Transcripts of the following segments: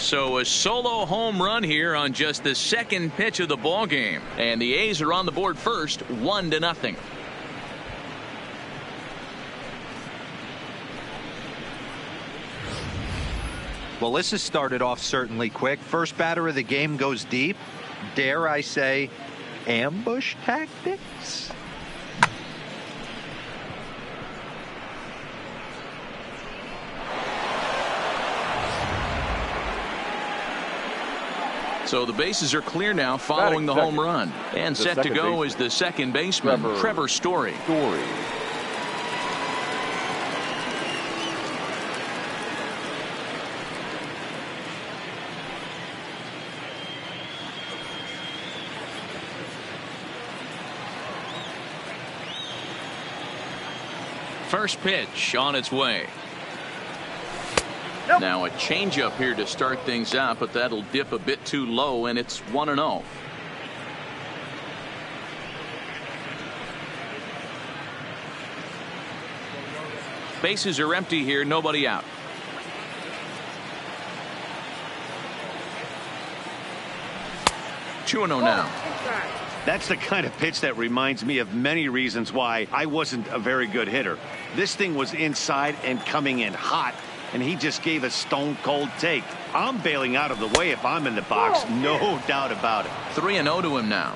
So a solo home run here on just the second pitch of the ball game, and the A's are on the board first, 1-0. Well, this has started off certainly quick. First batter of the game goes deep. Dare I say, ambush tactics? So the bases are clear now following the home run. And set to go is the second baseman, Trevor Story. First pitch on its way. Now a changeup here to start things out, but that'll dip a bit too low, and it's 1-0. Bases are empty here, nobody out. Two 2-0 now. That's the kind of pitch that reminds me of many reasons why I wasn't a very good hitter. This thing was inside and coming in hot, and he just gave a stone-cold take. I'm bailing out of the way if I'm in the box, no doubt about it. 3-0 to him now.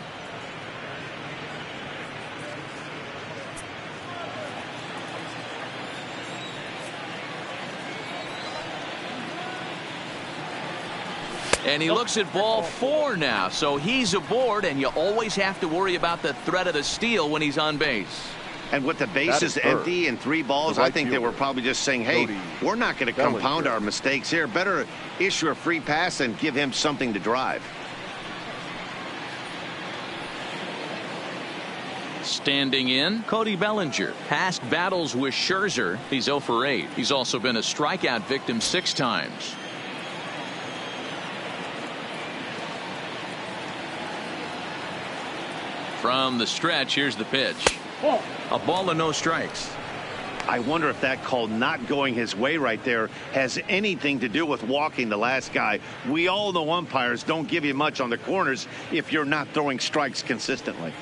And he looks at ball 4 now, so he's aboard, and you always have to worry about the threat of the steal when he's on base. And with the bases empty and 3 balls, I think they were probably just saying, hey, we're not going to compound our mistakes here. Better issue a free pass and give him something to drive. Standing in, Cody Bellinger. Past battles with Scherzer, he's 0 for 8. He's also been a strikeout victim 6 times. From the stretch, here's the pitch. A ball and no strikes. I wonder if that call not going his way right there has anything to do with walking the last guy. We all know umpires don't give you much on the corners if you're not throwing strikes consistently.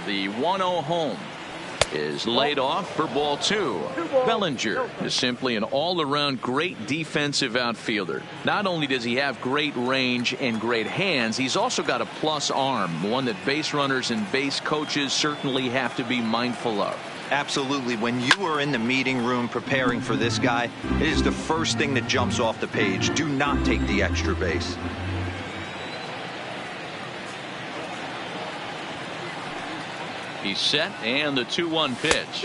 The 1-0 home is laid off for ball 2. Bellinger is simply an all-around great defensive outfielder. Not only does he have great range and great hands, he's also got a plus arm, one that base runners and base coaches certainly have to be mindful of. Absolutely. When you are in the meeting room preparing for this guy, it is the first thing that jumps off the page. Do not take the extra base. He's set, and the 2-1 pitch.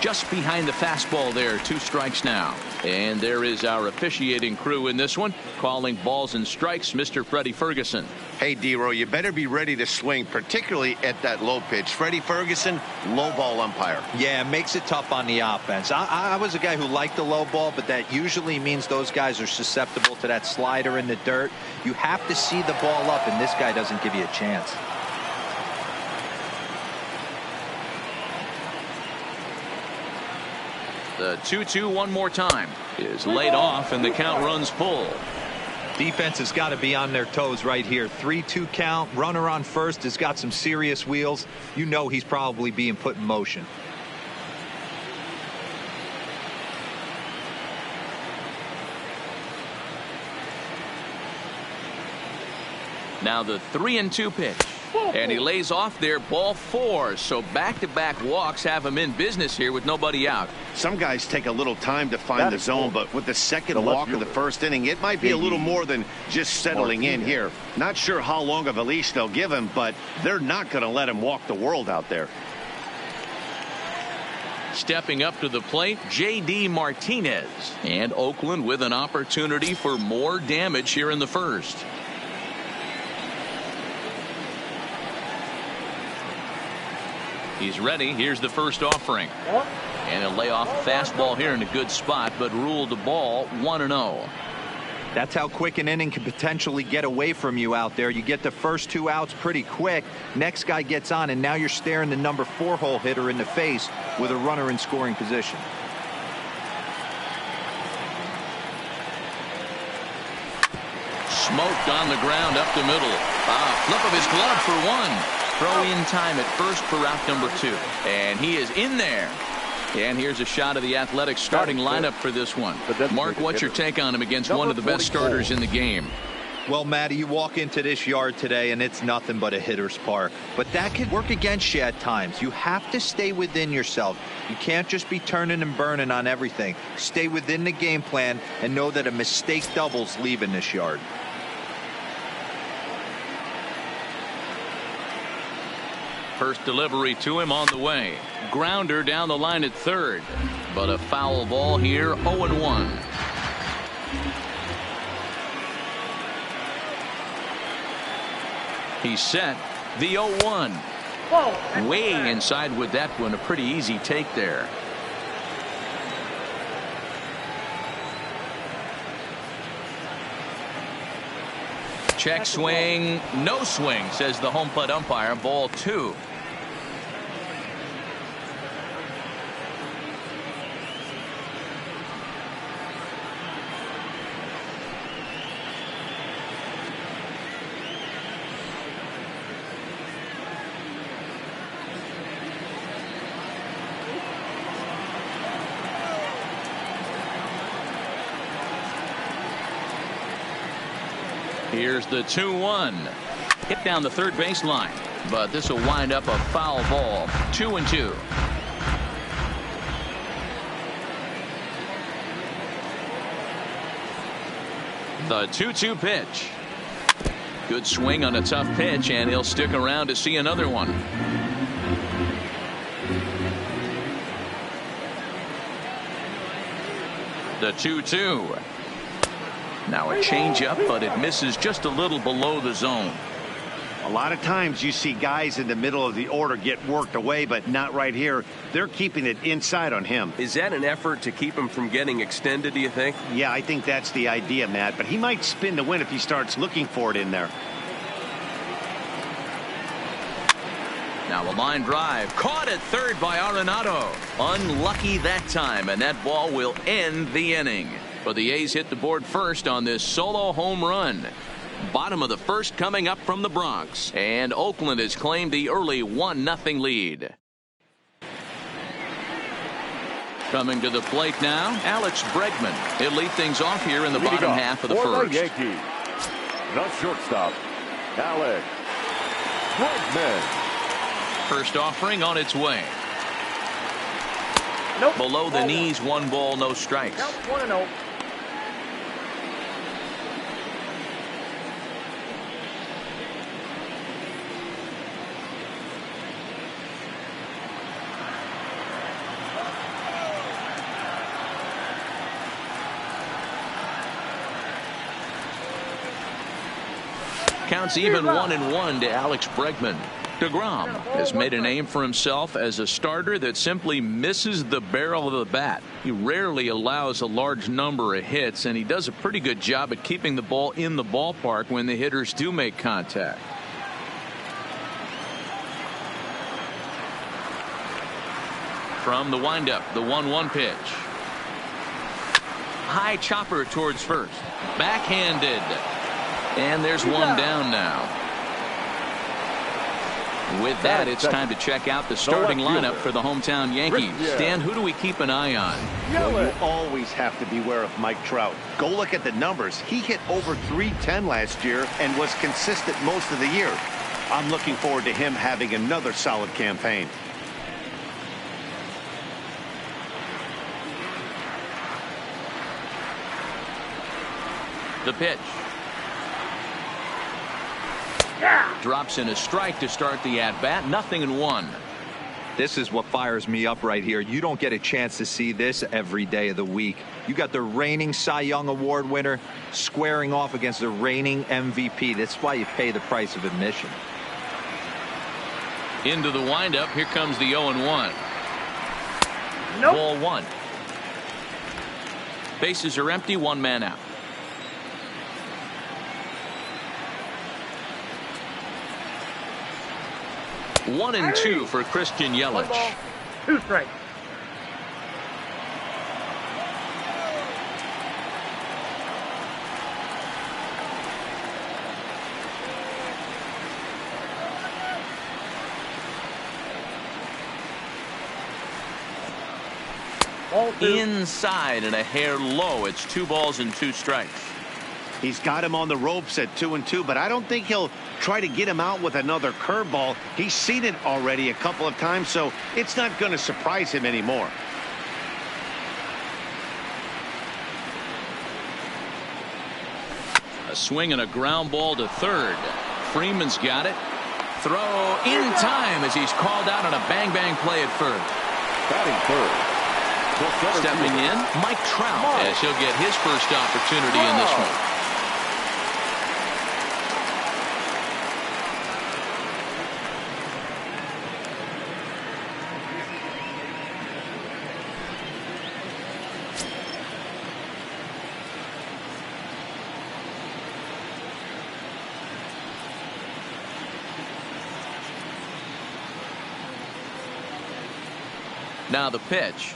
Just behind the fastball there, 2 strikes now. And there is our officiating crew in this one, calling balls and strikes, Mr. Freddie Ferguson. Hey, D-Row, you better be ready to swing, particularly at that low pitch. Freddie Ferguson, low ball umpire. Yeah, it makes it tough on the offense. I was a guy who liked the low ball, but that usually means those guys are susceptible to that slider in the dirt. You have to see the ball up, and this guy doesn't give you a chance. The 2-2 one more time is laid off, and the count runs full. Defense has got to be on their toes right here. 3-2 count. Runner on first has got some serious wheels. You know he's probably being put in motion. Now the 3-2 pitch. And he lays off there, ball 4. So back-to-back walks have him in business here with nobody out. Some guys take a little time to find the zone, but with the second walk of the first inning, it might be a little more than just settling in here. Not sure how long of a leash they'll give him, but they're not going to let him walk the world out there. Stepping up to the plate, J.D. Martinez. And Oakland with an opportunity for more damage here in the first. He's ready. Here's the first offering. And a layoff fastball here in a good spot, but ruled the ball 1-0. That's how quick an inning can potentially get away from you out there. You get the first 2 outs pretty quick. Next guy gets on, and now you're staring the number 4 hole hitter in the face with a runner in scoring position. Smoked on the ground up the middle. Flip of his glove for 1. Throw in time at first for out number 2. And he is in there. And here's a shot of the Athletics starting lineup for this one. Mark, what's your take on him against one of the best starters in the game? Well, Matty, you walk into this yard today and it's nothing but a hitter's park. But that can work against you at times. You have to stay within yourself. You can't just be turning and burning on everything. Stay within the game plan and know that a mistake doubles leaving this yard. First delivery to him on the way. Grounder down the line at third. But a foul ball here, 0-1. He's set. The 0-1. Way inside with that one. A pretty easy take there. Check swing. No swing, says the home plate umpire. Ball 2. Here's the 2-1. Hit down the third baseline, but this will wind up a foul ball. 2-2. The 2-2 pitch. Good swing on a tough pitch, and he'll stick around to see another one. The 2-2. Now a changeup, but it misses just a little below the zone. A lot of times you see guys in the middle of the order get worked away, but not right here. They're keeping it inside on him. Is that an effort to keep him from getting extended, do you think? Yeah, I think that's the idea, Matt, but he might spin to win if he starts looking for it in there. Now a line drive caught at third by Arenado. Unlucky that time, and that ball will end the inning. But the A's hit the board first on this solo home run. Bottom of the first coming up from the Bronx. And Oakland has claimed the early 1-0 lead. Coming to the plate now, Alex Bregman. He'll lead things off here in the bottom half of the first. The Yankees, the shortstop, Alex Bregman. First offering on its way. Nope. Below the knees, 1 ball, no strikes. Nope, 1-0. Counts even 1-1 to Alex Bregman. DeGrom has made a name for himself as a starter that simply misses the barrel of the bat. He rarely allows a large number of hits, and he does a pretty good job at keeping the ball in the ballpark when the hitters do make contact. From the windup, the 1-1 pitch. High chopper towards first. Backhanded. And there's one down now. With that, it's time to check out the starting lineup for the hometown Yankees. Stan, who do we keep an eye on? Well, you always have to beware of Mike Trout. Go look at the numbers. He hit over .310 last year and was consistent most of the year. I'm looking forward to him having another solid campaign. The pitch. Drops in a strike to start the at-bat. 0-1. This is what fires me up right here. You don't get a chance to see this every day of the week. You got the reigning Cy Young Award winner squaring off against the reigning MVP. That's why you pay the price of admission. Into the windup. Here comes the 0-1. Nope. Ball 1. Bases are empty. 1 man out. 1-2 for Christian Yelich. 2 strikes. Inside and a hair low. It's 2 balls and 2 strikes. He's got him on the ropes at 2-2, but I don't think he'll try to get him out with another curveball. He's seen it already a couple of times, so it's not going to surprise him anymore. A swing and a ground ball to third. Freeman's got it. Throw in time as he's called out on a bang-bang play at first. Batting third. Stepping in, Mike Trout, as he'll get his first opportunity in this one. Now the pitch.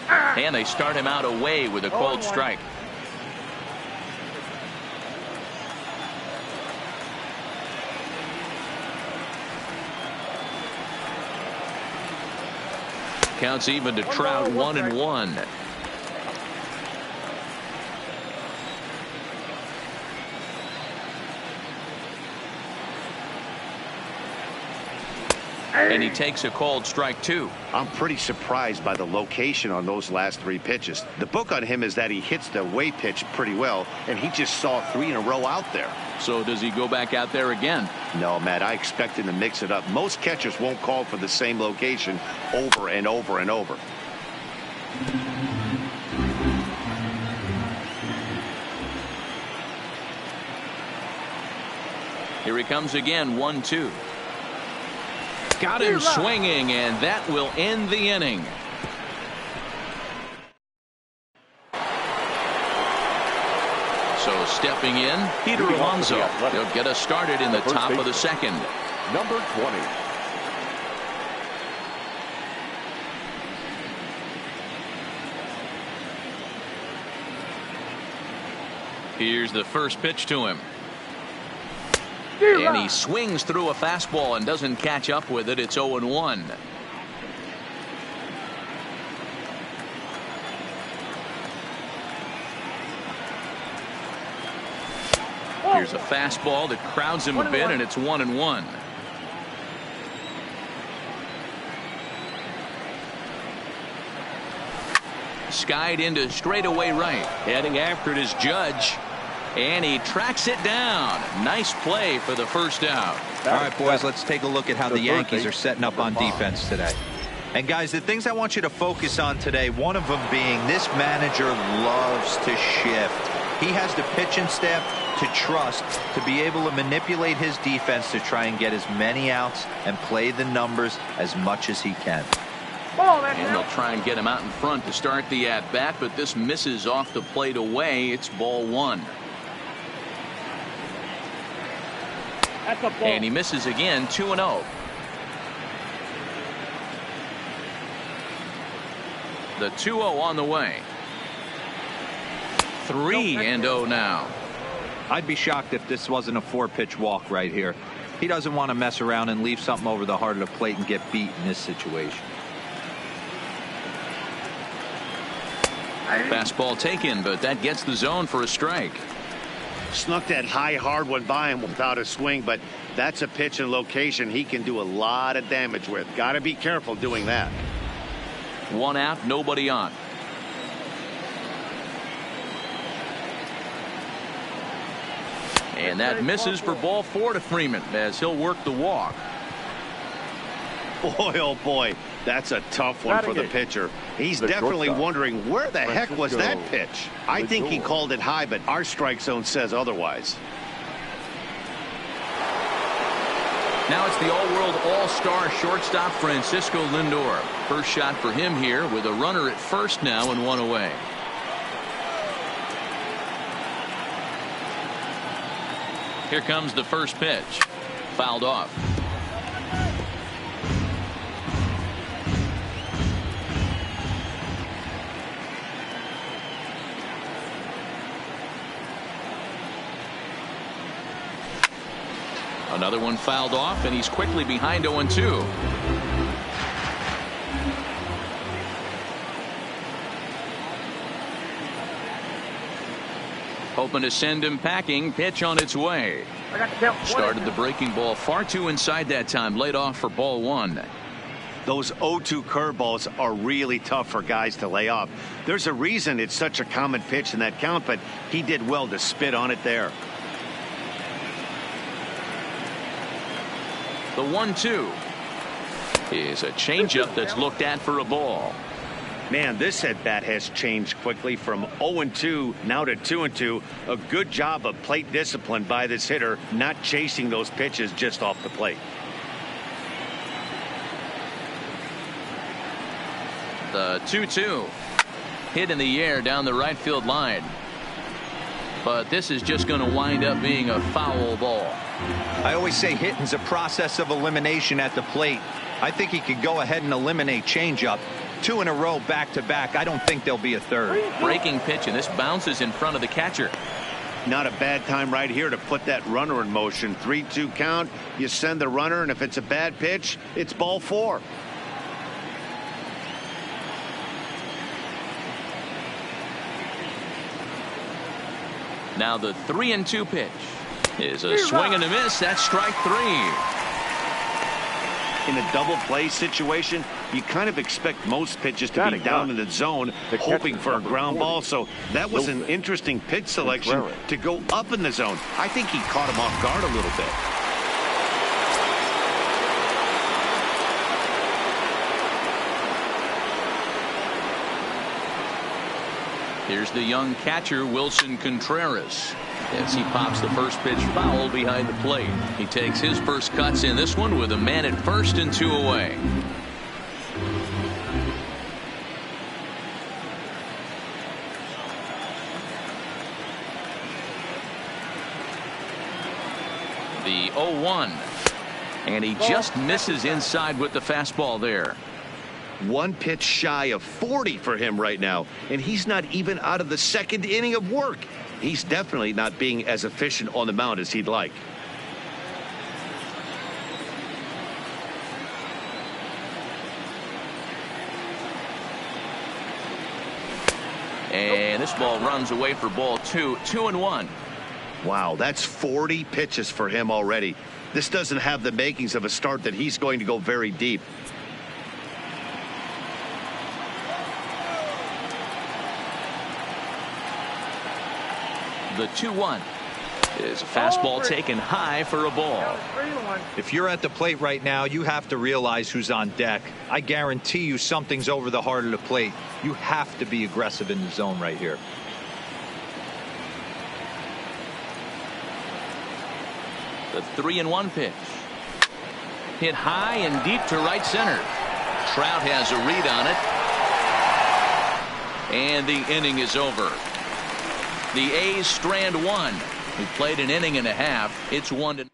And they start him out away with a cold strike. Counts even to Trout, 1-1. And he takes a called strike 2. I'm pretty surprised by the location on those last 3 pitches. The book on him is that he hits the away pitch pretty well, and he just saw 3 in a row out there. So does he go back out there again? No, Matt, I expect him to mix it up. Most catchers won't call for the same location over and over and over. Here he comes again, 1-2. Got him swinging, and that will end the inning. So stepping in, Peter Alonso. He'll get us started in the top of the second. Number 20. Here's the first pitch to him. And he swings through a fastball and doesn't catch up with it. It's 0-1. Here's a fastball that crowds him a bit, and it's 1-1. Skied into straightaway right. Heading after it is Judge. And he tracks it down. Nice play for the first out. All right, boys, let's take a look at how the Yankees are setting up on defense today. And, guys, the things I want you to focus on today, one of them being this manager loves to shift. He has the pitching staff to trust to be able to manipulate his defense to try and get as many outs and play the numbers as much as he can. And they'll try and get him out in front to start the at-bat, but this misses off the plate away. It's ball 1. And he misses again, 2-0. The 2-0 on the way. 3-0 now. I'd be shocked if this wasn't a 4-pitch walk right here. He doesn't want to mess around and leave something over the heart of the plate and get beat in this situation. Fastball taken, but that gets the zone for a strike. Snuck that high hard one by him without a swing, but that's a pitch and location he can do a lot of damage with. Got to be careful doing that. 1 out, nobody on. And that misses for ball 4 to Freeman as he'll work the walk. Boy, oh boy, that's a tough one for the pitcher. He's definitely wondering where the heck was that pitch. I think he called it high, but our strike zone says otherwise. Now it's the all-world all-star shortstop Francisco Lindor. First shot for him here with a runner at first now and 1 away. Here comes the first pitch. fouled off. Another one fouled off, and he's quickly behind 0-2. Hoping to send him packing. Pitch on its way. Started the breaking ball far too inside that time. Laid off for ball 1. Those 0-2 curveballs are really tough for guys to lay off. There's a reason it's such a common pitch in that count, but he did well to spit on it there. The 1-2 is a changeup that's looked at for a ball. Man, this at-bat has changed quickly from 0-2 now to 2-2. A good job of plate discipline by this hitter, not chasing those pitches just off the plate. The 2-2 hit in the air down the right field line. But this is just going to wind up being a foul ball. I always say hitting's a process of elimination at the plate. I think he could go ahead and eliminate changeup. 2 in a row back to back. I don't think there'll be a third. Breaking pitch, and this bounces in front of the catcher. Not a bad time right here to put that runner in motion. 3-2 count. You send the runner, and if it's a bad pitch, it's ball 4. Now the 3-2 pitch is a swing and a miss. That's strike 3. In a double play situation, you kind of expect most pitches to be down in the zone, hoping for a ground ball. So that was an interesting pitch selection to go up in the zone. I think he caught him off guard a little bit. Here's the young catcher, Wilson Contreras, as he pops the first pitch foul behind the plate. He takes his first cuts in this one with a man at first and 2 away. The 0-1, and he just misses inside with the fastball there. 1 pitch shy of 40 for him right now, and he's not even out of the second inning of work. He's definitely not being as efficient on the mound as he'd like. And this ball runs away for ball 2. 2-1. Wow, that's 40 pitches for him already. This doesn't have the makings of a start that he's going to go very deep. The 2-1 is a fastball taken high for a ball. If you're at the plate right now, you have to realize who's on deck. I guarantee you something's over the heart of the plate. You have to be aggressive in the zone right here. The 3-1 pitch. Hit high and deep to right center. Trout has a read on it. And the inning is over. The A's strand 1. He played an inning and a half. It's 1-0.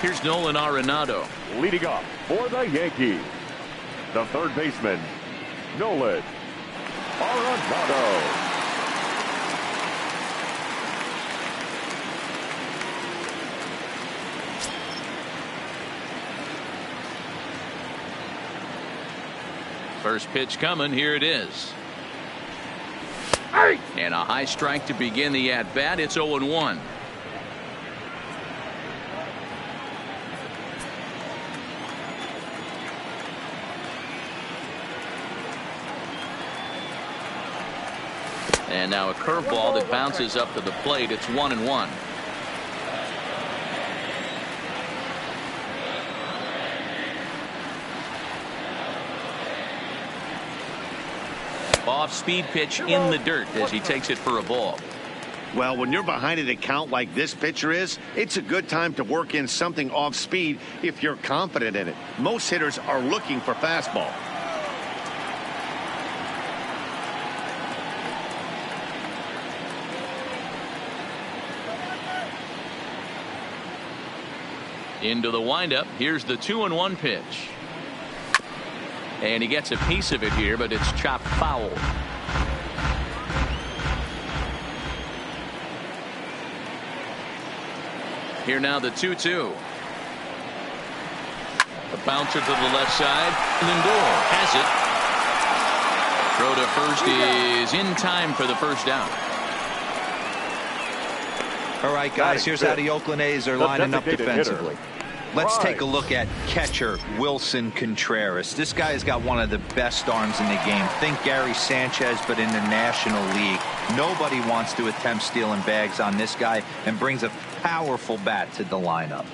Here's Nolan Arenado. Leading off for the Yankees, the third baseman, Nolan Arenado. First pitch coming. Here it is. And a high strike to begin the at-bat. It's 0-1. And now a curveball that bounces up to the plate. It's 1-1. Off-speed pitch in the dirt as he takes it for a ball. Well, when you're behind an account like this pitcher is, it's a good time to work in something off speed if you're confident in it. Most hitters are looking for fastball. Into the windup. Here's the 2-1 pitch. And he gets a piece of it here, but it's chopped foul. Here now the 2-2. A bouncer to the left side. Lindor has it. Throw to first is in time for the first down. All right, guys, here's how the Oakland A's are lining up defensively. Let's take a look at catcher Wilson Contreras. This guy has got one of the best arms in the game. Think Gary Sanchez, but in the National League. Nobody wants to attempt stealing bags on this guy, and brings a powerful bat to the lineup.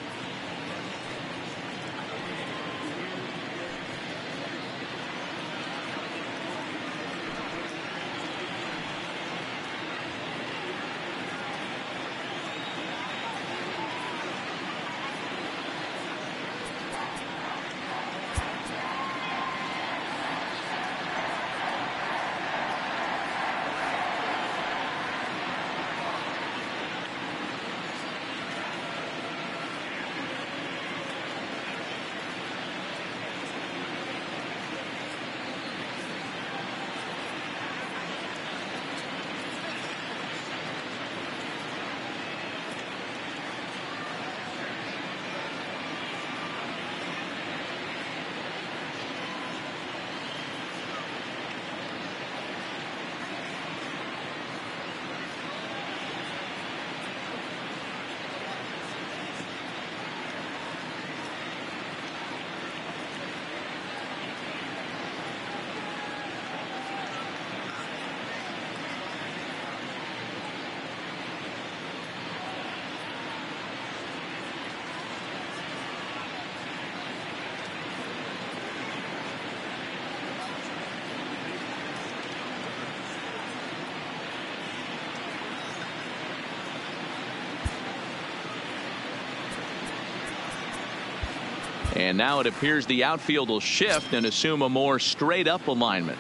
And now it appears the outfield will shift and assume a more straight up alignment.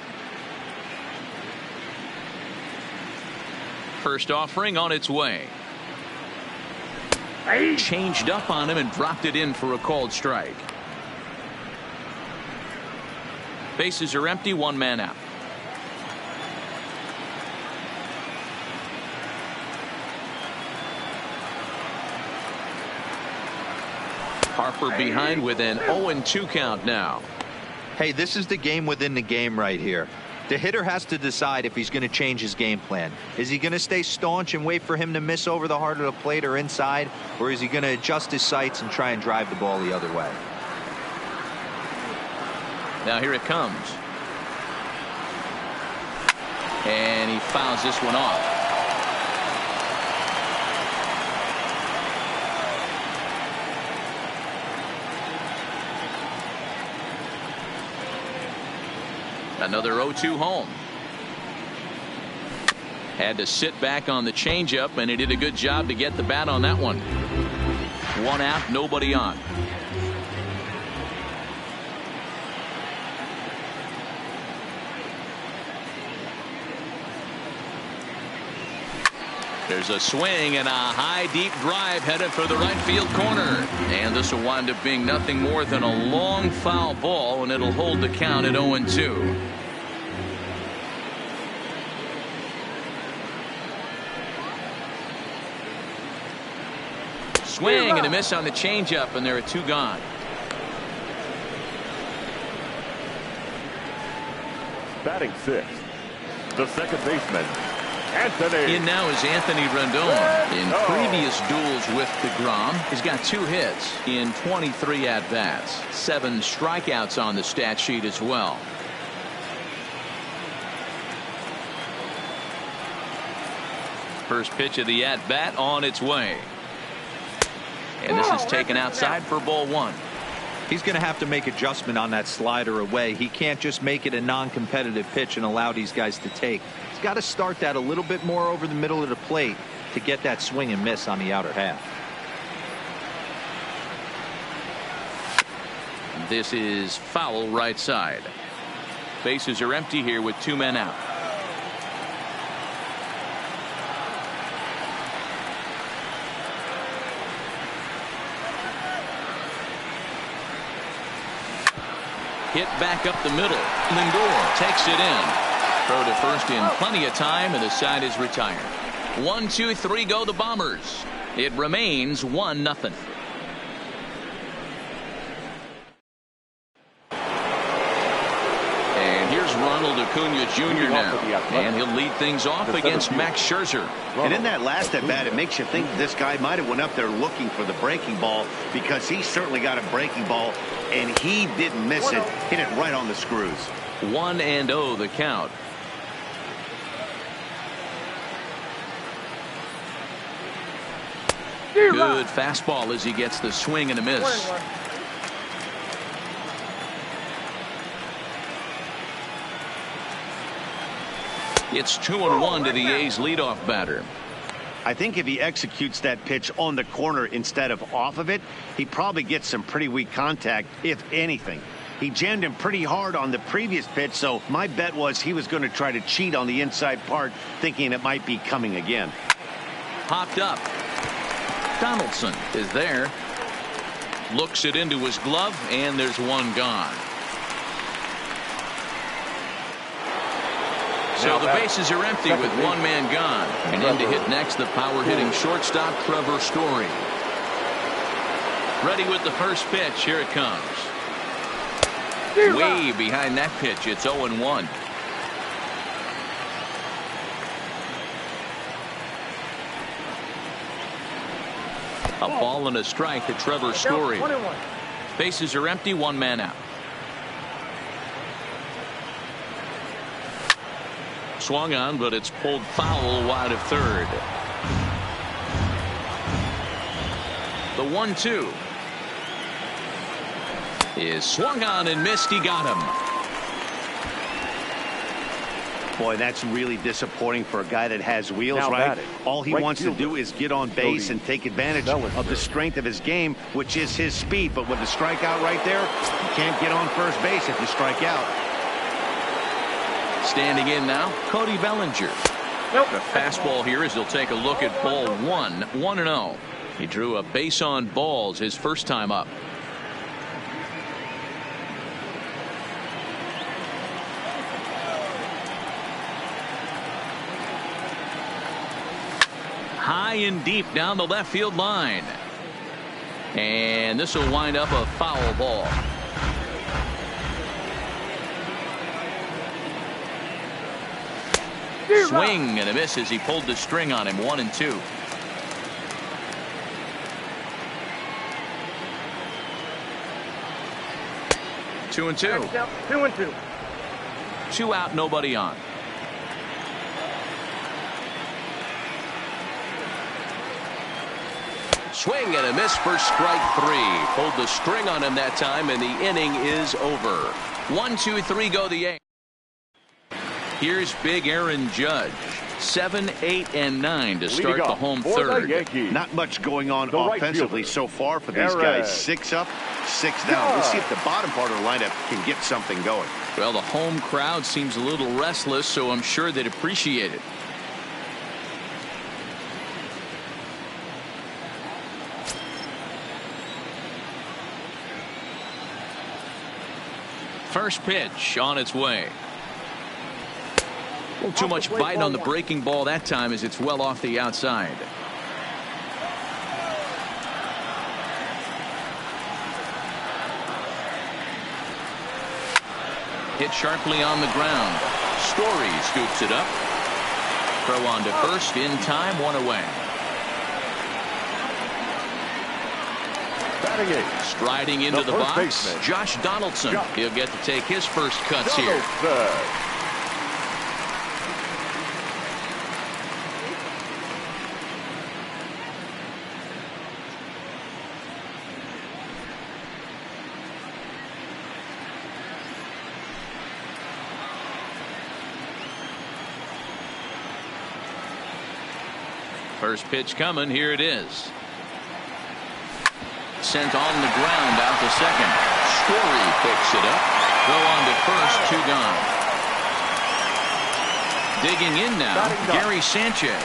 First offering on its way. Changed up on him and dropped it in for a called strike. Bases are empty, one man out. Harper behind with an 0-2 count now. Hey, this is the game within the game right here. The hitter has to decide if he's going to change his game plan. Is he going to stay staunch and wait for him to miss over the heart of the plate or inside, or is he going to adjust his sights and try and drive the ball the other way? Now here it comes. And he fouls this one off. Another 0-2 home. Had to sit back on the changeup, and he did a good job to get the bat on that one. One out, nobody on. There's a swing and a high deep drive headed for the right field corner, and this will wind up being nothing more than a long foul ball, and it'll hold the count at 0-2. Swing and a miss on the changeup, and there are two gone. Batting sixth, the second baseman, Anthony. In now is Anthony Rendon. In previous duels with DeGrom, he's got 2 hits in 23 at-bats. 7 strikeouts on the stat sheet as well. First pitch of the at-bat on its way. And this is taken outside for ball 1. He's going to have to make adjustment on that slider away. He can't just make it a non-competitive pitch and allow these guys to take. He's got to start that a little bit more over the middle of the plate to get that swing and miss on the outer half. This is foul right side. Bases are empty here with 2 men out. Hit back up the middle. Lindor takes it in. Throw to first in plenty of time, and the side is retired. 1, 2, 3 go the Bombers. It remains 1-0. And here's Ronald Acuna Jr. now, and he'll lead things off against Max Scherzer. And in that last at bat, it makes you think this guy might have went up there looking for the breaking ball, because he certainly got a breaking ball, and he didn't miss it. Hit it right on the screws. 1-0 the count. Good fastball as he gets the swing and a miss. It's 2-1 to the A's leadoff batter. I think if he executes that pitch on the corner instead of off of it, he probably gets some pretty weak contact, if anything. He jammed him pretty hard on the previous pitch, so my bet was he was going to try to cheat on the inside part, thinking it might be coming again. Popped up. Donaldson is there. Looks it into his glove, and there's one gone. So the bases are empty with one man gone. And in to hit next, the power-hitting shortstop, Trevor Story. Ready with the first pitch. Here it comes. Way behind that pitch. It's 0-1. A ball and a strike to Trevor Story. Bases are empty, one man out. Swung on, but it's pulled foul wide of third. The 1-2 is swung on and missed. He got him. Boy, that's really disappointing for a guy that has wheels, right? All he wants to do is get on base and take advantage of the strength of his game, which is his speed. But with the strikeout right there, you can't get on first base if you strike out. Standing in now, Cody Bellinger. The fastball here as he'll take a look at ball 1, 1-0. He drew a base on balls his first time up. High and deep down the left field line. And this will wind up a foul ball. Swing and a miss as he pulled the string on him. 1-2. Two and two. 2 out, nobody on. Swing and a miss for strike 3. Pulled the string on him that time, and the inning is over. 1, 2, 3 go the A's. Here's big Aaron Judge. 7, 8, and 9 to start the home third. Not much going on offensively so far for these guys. 6 up, 6 down. Let's see if the bottom part of the lineup can get something going. Well, the home crowd seems a little restless, so I'm sure they'd appreciate it. First pitch on its way. A little too much bite on the breaking ball that time as it's well off the outside. Hit sharply on the ground. Story scoops it up. Throw on to first in time, 1 away. Striding into the box, Josh Donaldson. He'll get to take his first cuts here. First pitch coming. Here it is. Sent on the ground out to second. Story picks it up. Throw on to first. 2 gone. Digging in now, Gary Sanchez.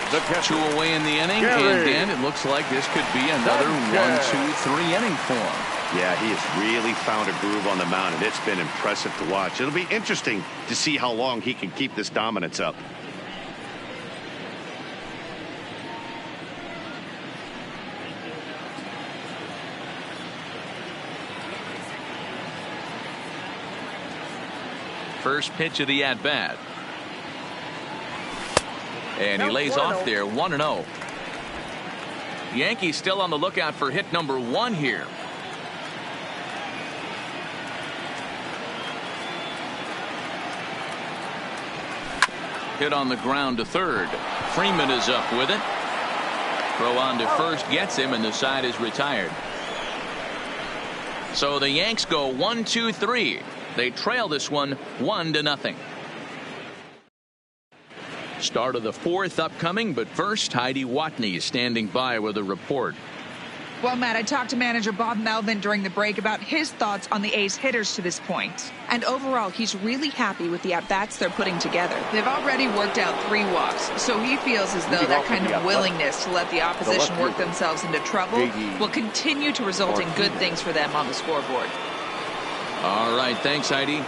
2 away in the inning. And Dan, it looks like this could be another 1, 2, 3 inning for him. Yeah, he has really found a groove on the mound, and it's been impressive to watch. It'll be interesting to see how long he can keep this dominance up. First pitch of the at-bat. And he lays off there, 1-0. Yankees still on the lookout for hit number 1 here. Hit on the ground to third. Freeman is up with it. Throw on to first gets him, and the side is retired. So the Yanks go 1-2-3. They trail this one 1-0. Start of the 4th upcoming, but first, Heidi Watney is standing by with a report. Well, Matt, I talked to manager Bob Melvin during the break about his thoughts on the A's hitters to this point. And overall, he's really happy with the at-bats they're putting together. They've already worked out 3 walks, so he feels as though that kind of willingness to let the opposition work themselves into trouble will continue to result in good things for them on the scoreboard. All right, thanks, Heidi.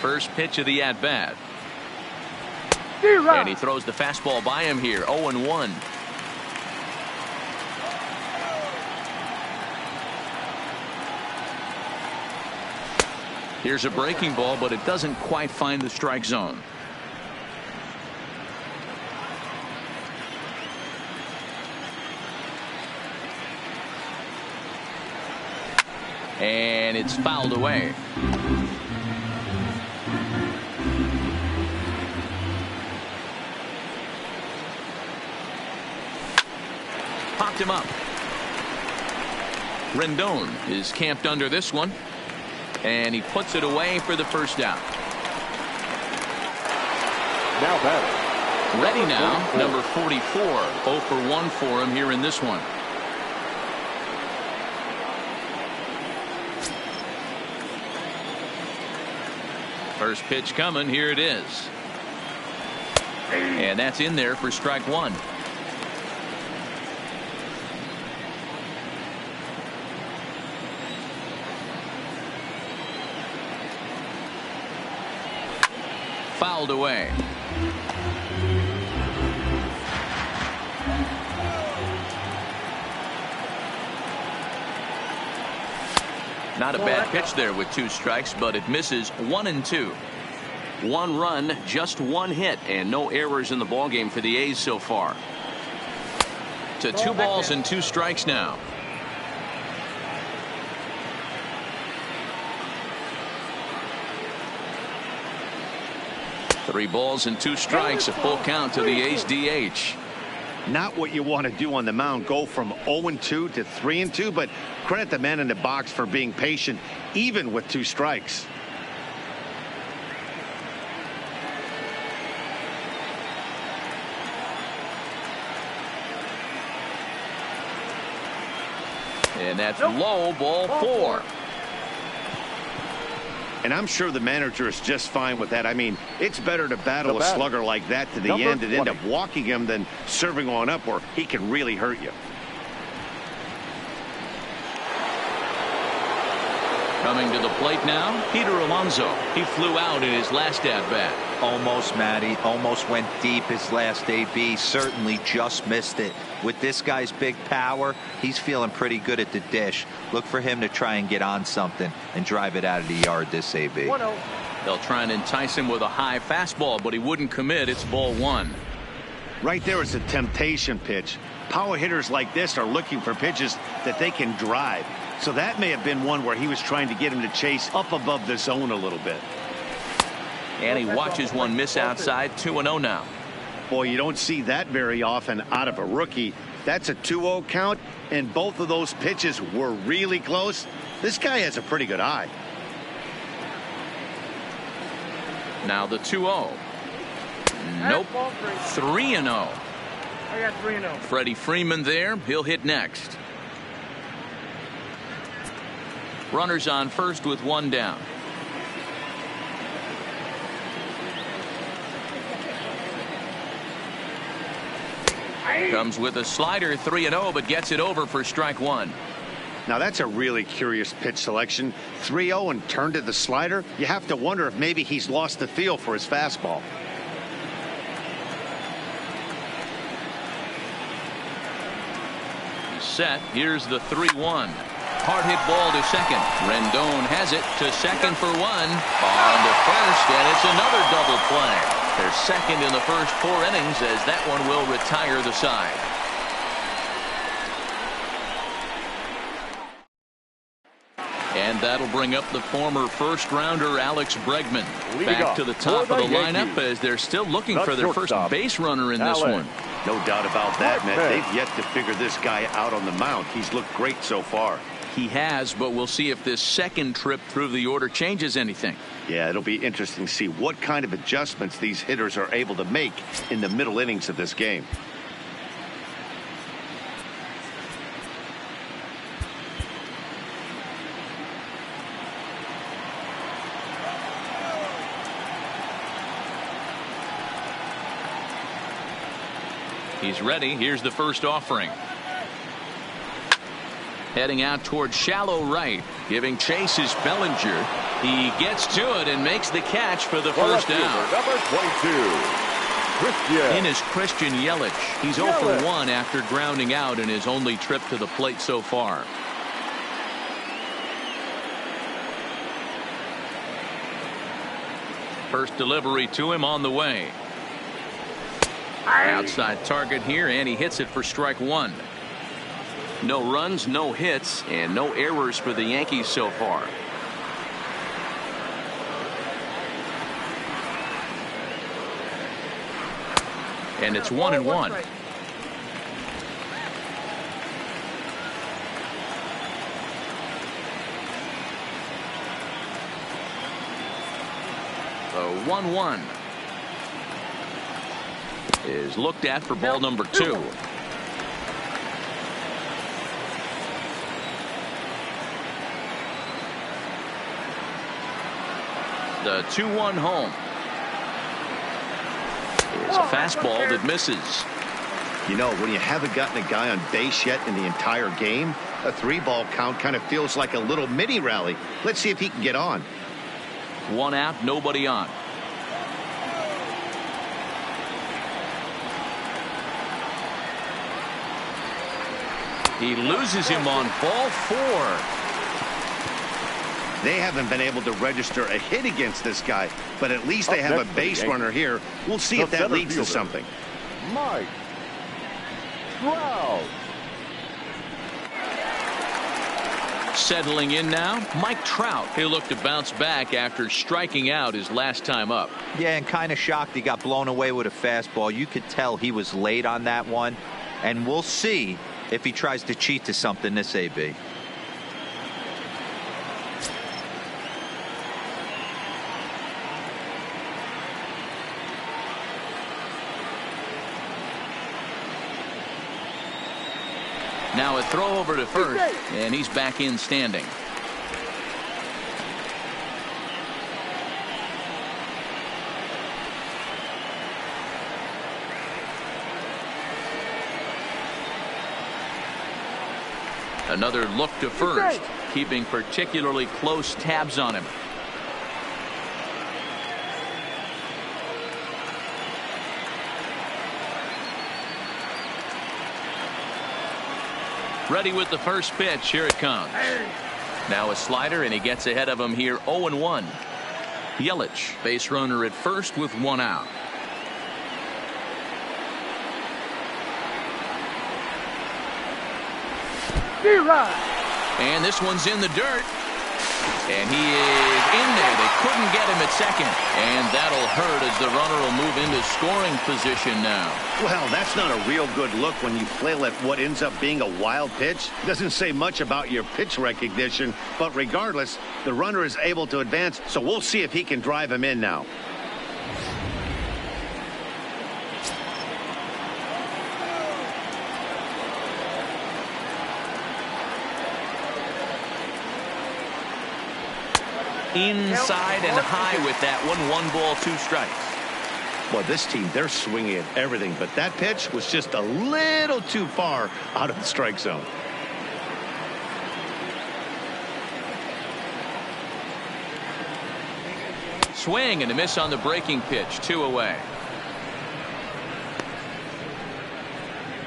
First pitch of the at-bat. And he throws the fastball by him here, 0-1. Here's a breaking ball, but it doesn't quite find the strike zone. And it's fouled away. Popped him up. Rendon is camped under this one, and he puts it away for the first out. Now batting. Ready now, number 44. 0 for 1 for him here in this one. First pitch coming. Here it is. And that's in there for strike 1. Fouled away. Not a bad pitch there with 2 strikes, but it misses 1-2. 1 run, just 1 hit, and no errors in the ballgame for the A's so far. To 2 balls and 2 strikes now. Three balls and 2 strikes, a full count to the A's DH. Not what you want to do on the mound, go from 0-2 to 3-2, but credit the man in the box for being patient, even with 2 strikes. And that's low, ball 4. And I'm sure the manager is just fine with that. I mean, it's better to battle a slugger like that to the end and end up walking him than serving on up where he can really hurt you. Coming to the plate now, Peter Alonso. He flew out in his last at-bat. Almost, Matty. Almost went deep his last AB. Certainly just missed it. With this guy's big power, he's feeling pretty good at the dish. Look for him to try and get on something and drive it out of the yard this AB. 1-0. They'll try and entice him with a high fastball, but he wouldn't commit. It's ball 1. Right there is a temptation pitch. Power hitters like this are looking for pitches that they can drive. So that may have been one where he was trying to get him to chase up above the zone a little bit. And he watches one miss outside. 2-0 now. Boy, you don't see that very often out of a rookie. That's a 2-0 count, and both of those pitches were really close. This guy has a pretty good eye. Now the 2-0. Nope. 3-0. I got 3-0. Freddie Freeman there. He'll hit next. Runners on first with 1 down. Comes with a slider, 3-0, but gets it over for strike one. Now that's a really curious pitch selection. 3-0 and turned to the slider. You have to wonder if maybe he's lost the feel for his fastball. He's set. Here's the 3-1. Hard hit ball to second. Rendon has it to second for one. On to first, and it's another double play. They're second in the first 4 innings, as that one will retire the side. And that'll bring up the former first-rounder Alex Bregman back to the top of the lineup, as they're still looking for their first base runner in this one. No doubt about that, man. They've yet to figure this guy out on the mound. He's looked great so far. He has, but we'll see if this second trip through the order changes anything. Yeah, it'll be interesting to see what kind of adjustments these hitters are able to make in the middle innings of this game. He's ready. Here's the first offering. Heading out towards shallow right. Giving chase is Bellinger. He gets to it and makes the catch for the first down. Number 22, Christian. In is Christian Yelich. He's 0 for 1 after grounding out in his only trip to the plate so far. First delivery to him on the way. Outside target here, and he hits it for strike one. No runs, no hits, and no errors for the Yankees so far. And it's 1-1. So 1-1 is looked at for ball number 2. The 2-1 home is a fastball that misses. You know, when you haven't gotten a guy on base yet in the entire game, a 3-ball count kind of feels like a little mini rally. Let's see if he can get on. 1 out, nobody on. He loses him on ball 4. They haven't been able to register a hit against this guy, but at least they have a base runner here. We'll see if that leads to something. Mike Trout. Settling in now, Mike Trout. He'll look to bounce back after striking out his last time up. Yeah, and kind of shocked he got blown away with a fastball. You could tell he was late on that one, and we'll see if he tries to cheat to something this AB. Now a throw over to first, and he's back in standing. Another look to first, keeping particularly close tabs on him. Ready with the first pitch. Here it comes. Now a slider, and he gets ahead of him here. 0-1. Yelich, base runner at first with 1 out. And this one's in the dirt. And he is in there. They couldn't get him at second. And that'll hurt as the runner will move into scoring position now. Well, that's not a real good look when you flail at what ends up being a wild pitch. Doesn't say much about your pitch recognition, but regardless, the runner is able to advance, so we'll see if he can drive him in now. Inside and high with that one. 1 ball, 2 strikes. Well, this team, they're swinging at everything, but that pitch was just a little too far out of the strike zone. Swing and a miss on the breaking pitch. 2 away.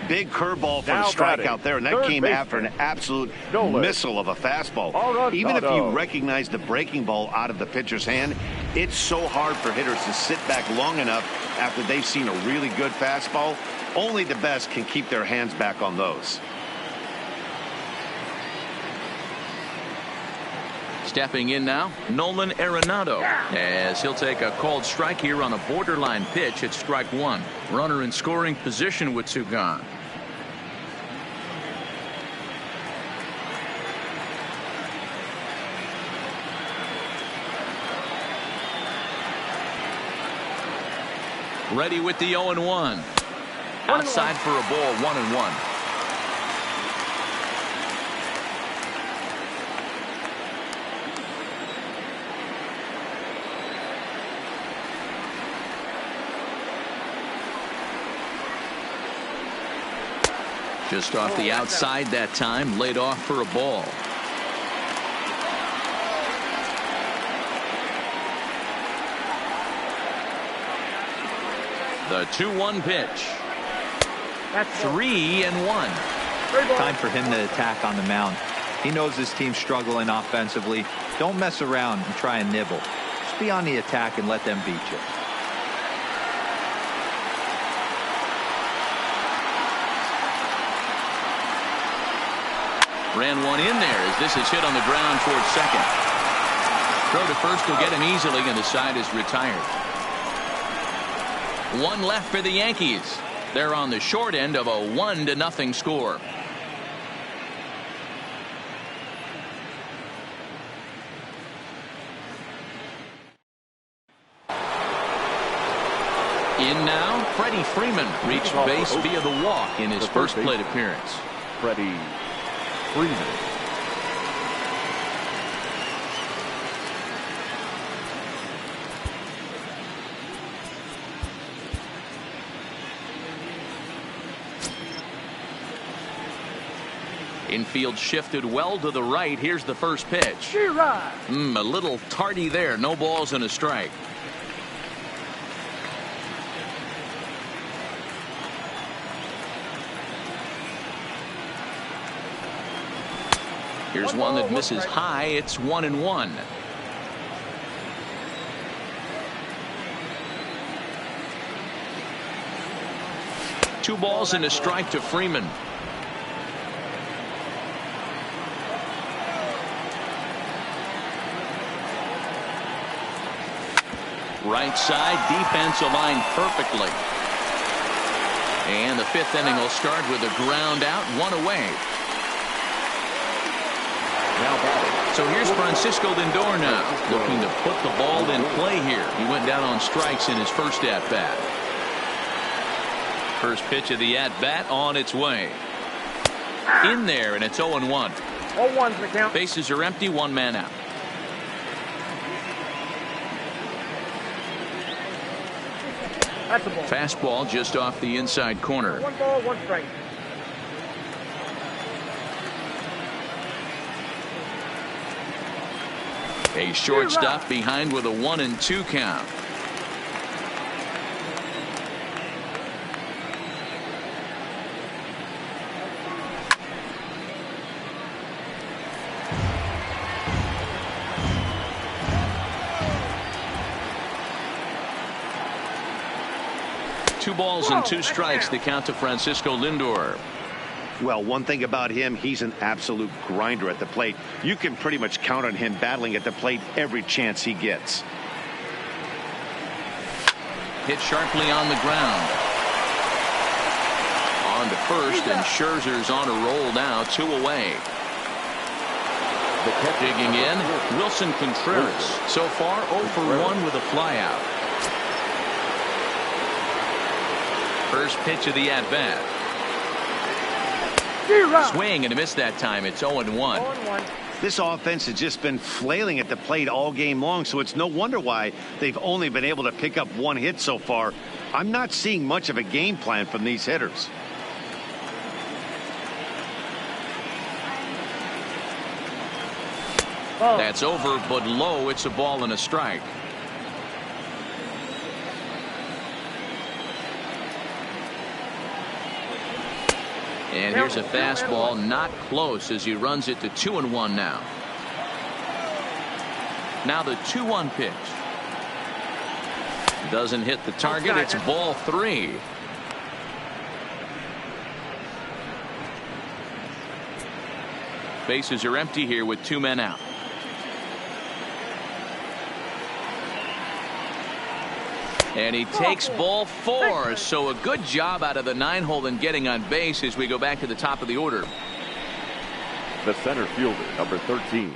Big curveball for Now the strikeout batting, there, and that third came after an baseman, absolute Nolan. missile of a fastball. Even if you recognize the breaking ball out of the pitcher's hand, it's so hard for hitters to sit back long enough after they've seen a really good fastball. Only the best can keep their hands back on those. Stepping in now, Nolan Arenado, as he'll take a called strike here on a borderline pitch at strike 1. Runner in scoring position with 2 gone. Ready with the 0-1. Outside for a ball, 1-1. Just off the outside that time, laid off for a ball. The 2-1 pitch. 3-1. Time for him to attack on the mound. He knows his team's struggling offensively. Don't mess around and try and nibble. Just be on the attack and let them beat you. Ran one in there as this is hit on the ground towards second. Throw to first will get him easily, and the side is retired. 1 left for the Yankees. They're on the short end of a 1-0 score. In now, Freddie Freeman reached base via the walk in his first plate appearance. Freddie Freeman. Infield shifted well to the right. Here's the first pitch. A little tardy there. No balls and a strike. Here's one that misses high. It's 1-1. Two balls and a strike to Freeman. Right side, defense aligned perfectly. And the 5th inning will start with a ground out, 1 away. So here's Francisco Lindor now, looking to put the ball in play here. He went down on strikes in his first at-bat. First pitch of the at-bat on its way. In there, and it's 0-1. 0-1's the count. Bases are empty, 1 man out. That's a ball. Fastball just off the inside corner. 1 ball, 1 strike. A shortstop behind with a 1-2 count. Two balls and 2 strikes, the count to Francisco Lindor. Well, one thing about him, he's an absolute grinder at the plate. You can pretty much count on him battling at the plate every chance he gets. Hit sharply on the ground. On to first, and Scherzer's on a roll now, 2 away. Digging in, Wilson Contreras. So far, 0 for 1 with a flyout. First pitch of the at-bat. Swing and a miss that time. It's 0-1. 0-1. This offense has just been flailing at the plate all game long, so it's no wonder why they've only been able to pick up one hit so far. I'm not seeing much of a game plan from these hitters. That's over, but low. It's a ball and a strike. And here's a fastball, not close, as he runs it to 2-1 now. Now the 2-1 pitch. Doesn't hit the target. It's ball 3. Bases are empty here with 2 men out. And he takes ball 4. So a good job out of the 9-hole in getting on base as we go back to the top of the order. The center fielder, number 13.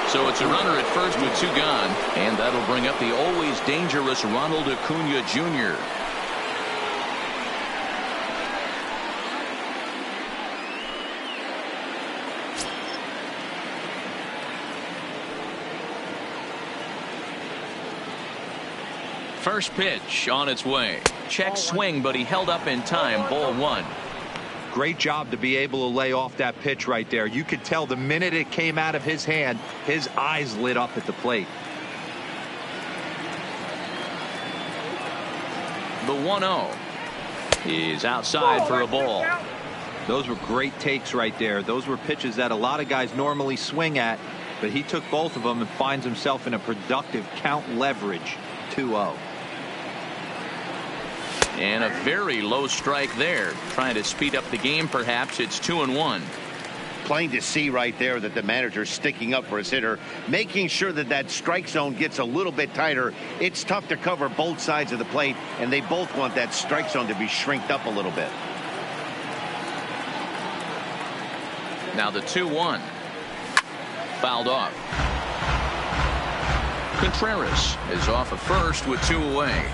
So it's a runner at first with 2 gone. And that'll bring up the always dangerous Ronald Acuna Jr. First pitch on its way. Check swing, but he held up in time. Ball 1. Great job to be able to lay off that pitch right there. You could tell the minute it came out of his hand, his eyes lit up at the plate. The 1-0 is outside for a ball. Those were great takes right there. Those were pitches that a lot of guys normally swing at, but he took both of them and finds himself in a productive count leverage. 2-0. And a very low strike there. Trying to speed up the game, perhaps. It's 2-1. Plain to see right there that the manager's sticking up for his hitter, making sure that that strike zone gets a little bit tighter. It's tough to cover both sides of the plate, and they both want that strike zone to be shrinked up a little bit. Now the 2-1. Fouled off. Contreras is off at first with 2 away.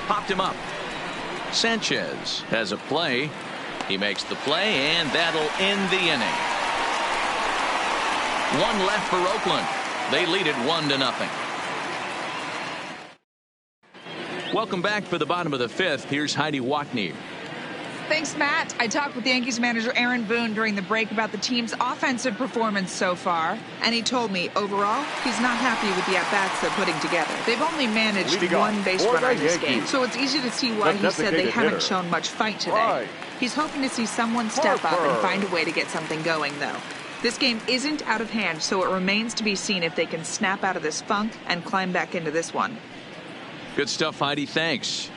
Popped him up. Sanchez has a play. He makes the play, and that'll end the inning. 1 left for Oakland. They lead it 1-0. Welcome back for the bottom of the 5th. Here's Heidi Watney. Thanks, Matt. I talked with Yankees manager Aaron Boone during the break about the team's offensive performance so far, and he told me overall he's not happy with the at-bats they're putting together. They've only managed 1 base runner in this game, so it's easy to see why he said they haven't shown much fight today. He's hoping to see someone step up and find a way to get something going, though. This game isn't out of hand, so it remains to be seen if they can snap out of this funk and climb back into this one. Good stuff, Heidi. Thanks.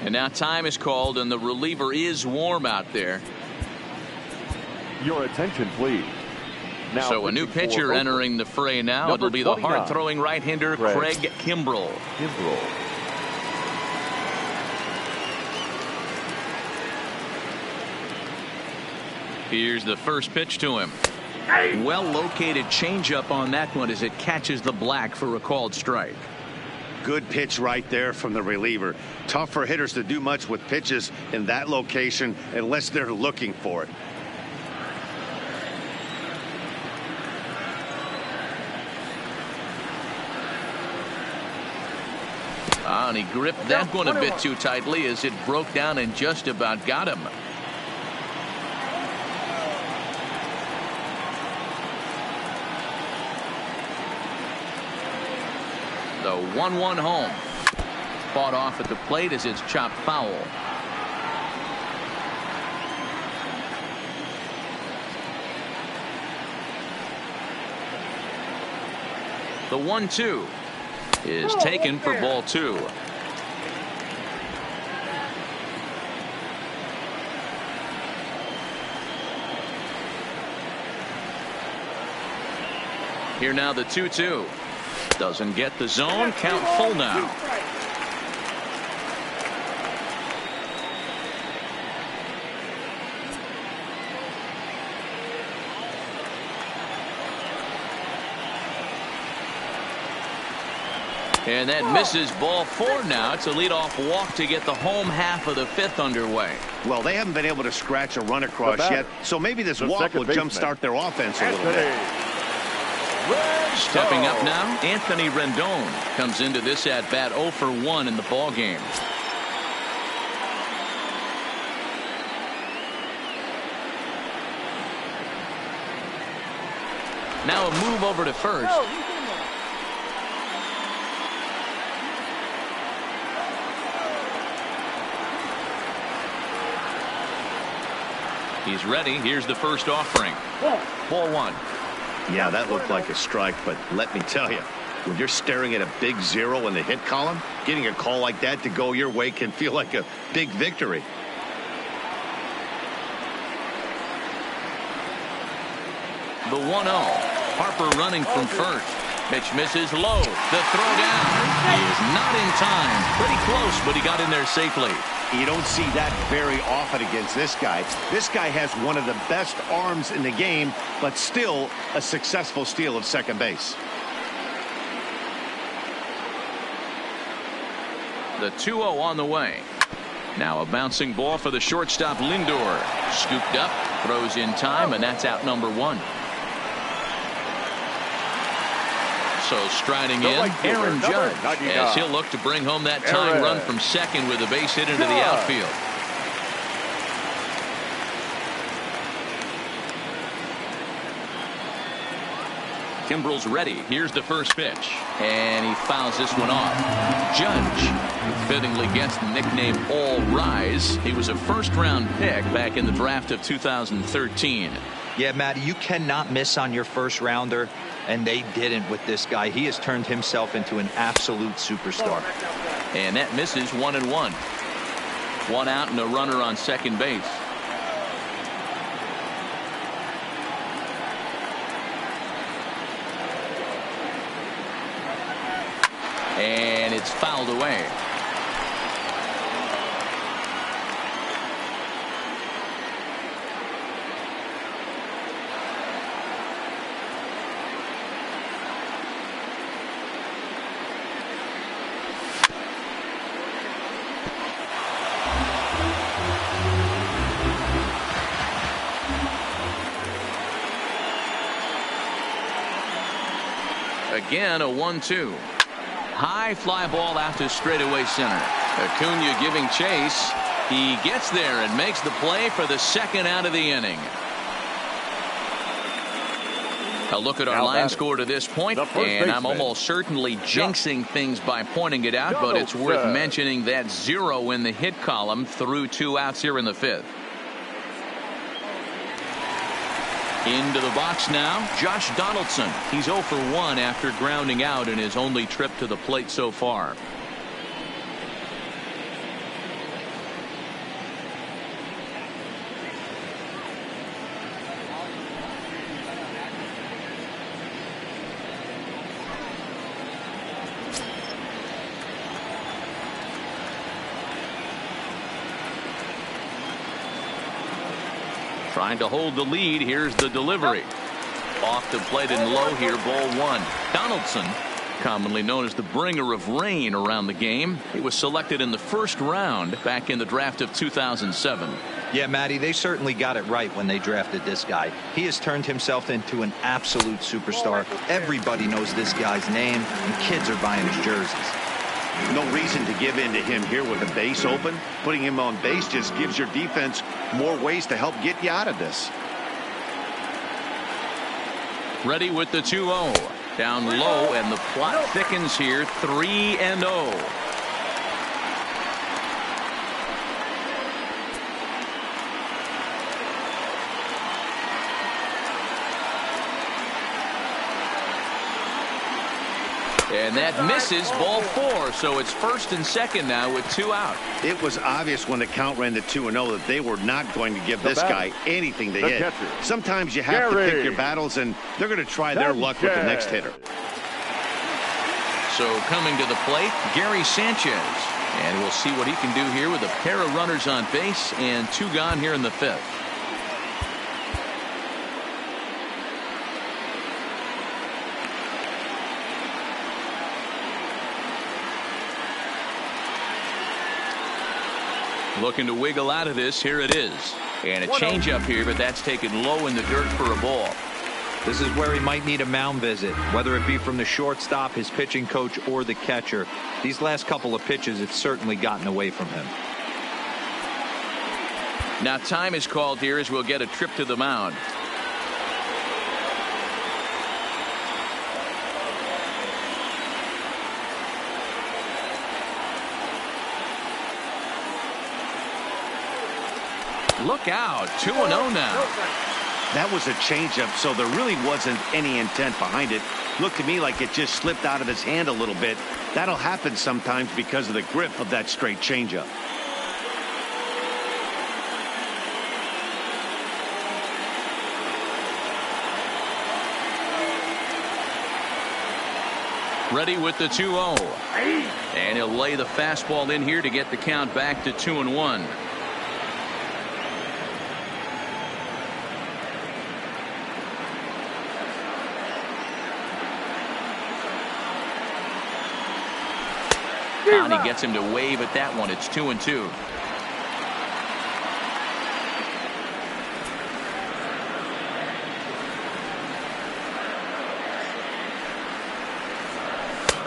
And now time is called, and the reliever is warm out there. Your attention, please. Now so a new pitcher entering the fray now. It'll be the hard-throwing right-hander Craig Kimbrell. Here's the first pitch to him. Well-located changeup on that one as it catches the black for a called strike. Good pitch right there from the reliever. Tough for hitters to do much with pitches in that location unless they're looking for it. And he gripped that one a bit too tightly as it broke down and just about got him. The 1-1 home. Fought off at the plate as it's chopped foul. The 1-2 is taken for ball 2. Here now the 2-2. Doesn't get the zone. Count full now. And that misses. Ball 4 now. It's a leadoff walk to get the home half of the 5th underway. Well, they haven't been able to scratch a run across yet, so maybe this walk will jumpstart their offense a little bit. Stepping up now, Anthony Rendon comes into this at bat 0 for 1 in the ball game. Now a move over to first. He's ready. Here's the first offering. Ball 1. Yeah, that looked like a strike, but let me tell you, when you're staring at a big 0 in the hit column, getting a call like that to go your way can feel like a big victory. The 1-0. Harper running from first. Pitch misses low. The throw down. He is not in time. Pretty close, but he got in there safely. You don't see that very often against this guy. This guy has one of the best arms in the game, but still a successful steal of second base. The 2-0 on the way. Now a bouncing ball for the shortstop Lindor. Scooped up, throws in time, and that's out number 1. So striding in, Aaron Judge, as he'll look to bring home that tying run from second with a base hit into the outfield. Kimbrel's ready. Here's the first pitch. And he fouls this one off. Judge fittingly gets the nickname All Rise. He was a first-round pick back in the draft of 2013. Yeah, Matty, you cannot miss on your first rounder, and they didn't with this guy. He has turned himself into an absolute superstar. And that misses 1-1. 1 out and a runner on second base. And it's fouled away. Again, a 1-2. High fly ball out to straightaway center. Acuna giving chase. He gets there and makes the play for the second out of the inning. A look at our line score to this point, and I'm almost certainly jinxing things by pointing it out, but it's worth mentioning that 0 in the hit column through 2 outs here in the 5th. Into the box now, Josh Donaldson. He's 0 for 1 after grounding out in his only trip to the plate so far. Trying to hold the lead. Here's the delivery. Off the plate and low here, ball 1. Donaldson, commonly known as the bringer of rain around the game. He was selected in the first round back in the draft of 2007. Yeah, Matty, they certainly got it right when they drafted this guy. He has turned himself into an absolute superstar. Everybody knows this guy's name, and kids are buying his jerseys. No reason to give in to him here with the base open. Putting him on base just gives your defense more ways to help get you out of this. Ready with the 2-0. Down low, and the plot thickens here. 3-0. And that misses, ball 4. So it's first and second now with 2 out. It was obvious when the count ran to 2-0 that they were not going to give this guy anything to hit. Sometimes you have to pick your battles, and they're going to try their luck with the next hitter. So coming to the plate, Gary Sanchez. And we'll see what he can do here with a pair of runners on base and 2 gone here in the 5th. Looking to wiggle out of this. Here it is. And a changeup here, but that's taken low in the dirt for a ball. This is where he might need a mound visit, whether it be from the shortstop, his pitching coach, or the catcher. These last couple of pitches, it's certainly gotten away from him. Now time is called here as we'll get a trip to the mound. Look out, 2-0 now. That was a changeup, so there really wasn't any intent behind it. Looked to me like it just slipped out of his hand a little bit. That'll happen sometimes because of the grip of that straight changeup. Ready with the 2-0. And he'll lay the fastball in here to get the count back to 2-1. And he gets him to wave at that one. It's 2-2.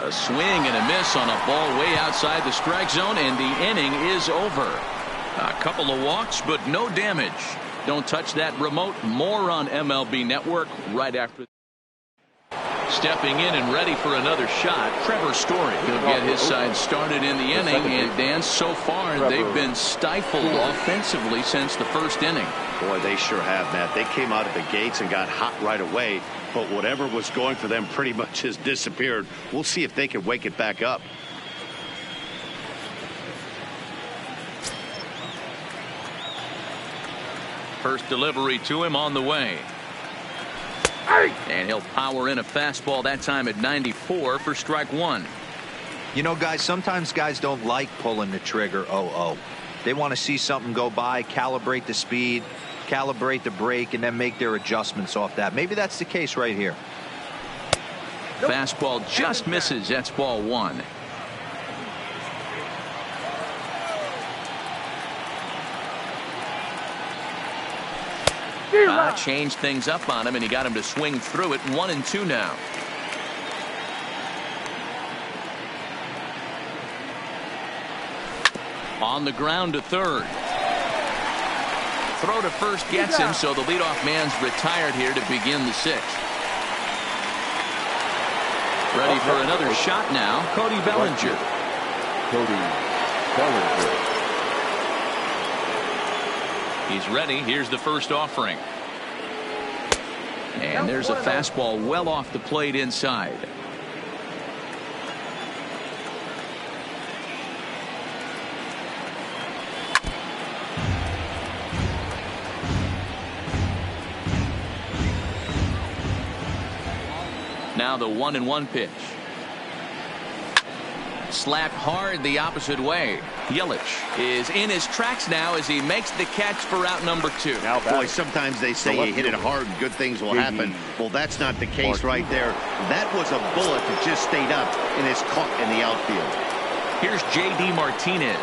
A swing and a miss on a ball way outside the strike zone, and the inning is over. A couple of walks, but no damage. Don't touch that remote. More on MLB Network right after. Stepping in and ready for another shot, Trevor Story. He'll get his side started in the inning, and Dan, so far they've been stifled offensively since the first inning. Boy, they sure have, Matt. They came out of the gates and got hot right away, but whatever was going for them pretty much has disappeared. We'll see if they can wake it back up. First delivery to him on the way. And he'll power in a fastball, that time at 94 for strike one. You know, guys, sometimes guys don't like pulling the trigger 0-0. They want to see something go by, calibrate the speed, calibrate the brake, and then make their adjustments off that. Maybe that's the case right here. Fastball just misses. That's ball one. Changed things up on him, and he got him to swing through it. 1-2 now. On the ground to third. Throw to first gets him, so the leadoff man's retired here to begin the sixth. Ready for another shot now, Cody Bellinger. Cody Bellinger. He's ready. Here's the first offering. And there's a fastball well off the plate inside. Now the 1-1 pitch. Slapped hard the opposite way. Yelich is in his tracks now as he makes the catch for out number two. Now, boy, sometimes they say you hit it hard and good things will happen. Well, that's not the case right there. That was a bullet that just stayed up and is caught in the outfield. Here's J.D. Martinez.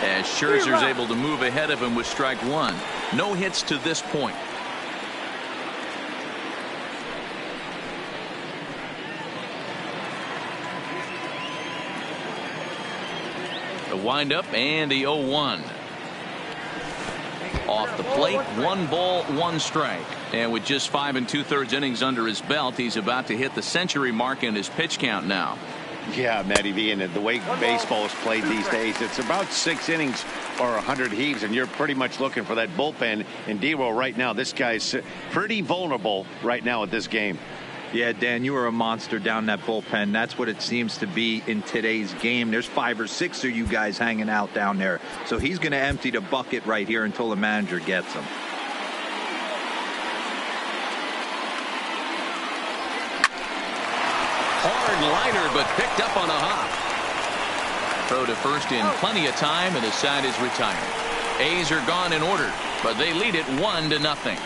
As Scherzer's able to move ahead of him with strike one. No hits to this point. The windup and the 0-1. Off the plate, 1 ball, 1 strike. And with just 5 2/3 innings under his belt, he's about to hit the century mark in his pitch count now. Yeah, Matty V, and the way baseball is played these days, it's about 6 innings or 100 heaves, and you're pretty much looking for that bullpen. And D-Roll right now, this guy's pretty vulnerable right now at this game. Yeah, Dan, you are a monster down that bullpen. That's what it seems to be in today's game. There's 5 or 6 of you guys hanging out down there. So he's going to empty the bucket right here until the manager gets him. Hard liner, but picked up on a hop. Throw to first in plenty of time, and his side is retired. A's are gone in order, but they lead it 1-0.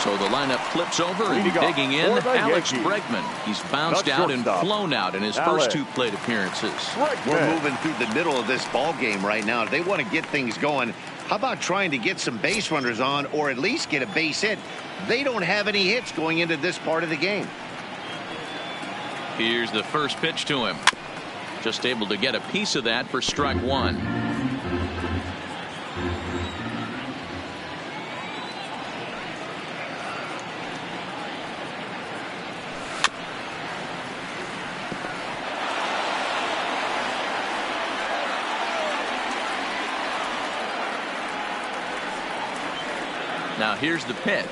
So the lineup flips over and digging in, Alex Bregman. He's bounced out and flown out in his first 2 plate appearances. We're moving through the middle of this ball game right now. If they want to get things going, how about trying to get some base runners on or at least get a base hit? They don't have any hits going into this part of the game. Here's the first pitch to him. Just able to get a piece of that for strike 1. Now here's the pitch.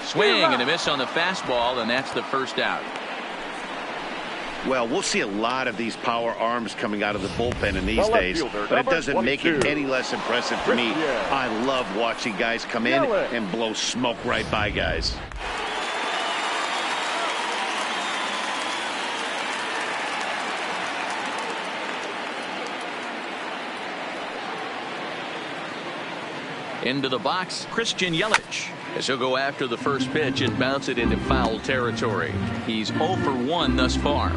Swing and a miss on the fastball, and that's the first out. Well, we'll see a lot of these power arms coming out of the bullpen in these days, but it doesn't make it any less impressive for me. I love watching guys come in and blow smoke right by guys. Into the box, Christian Yelich, as he'll go after the first pitch and bounce it into foul territory. He's 0 for 1 thus far.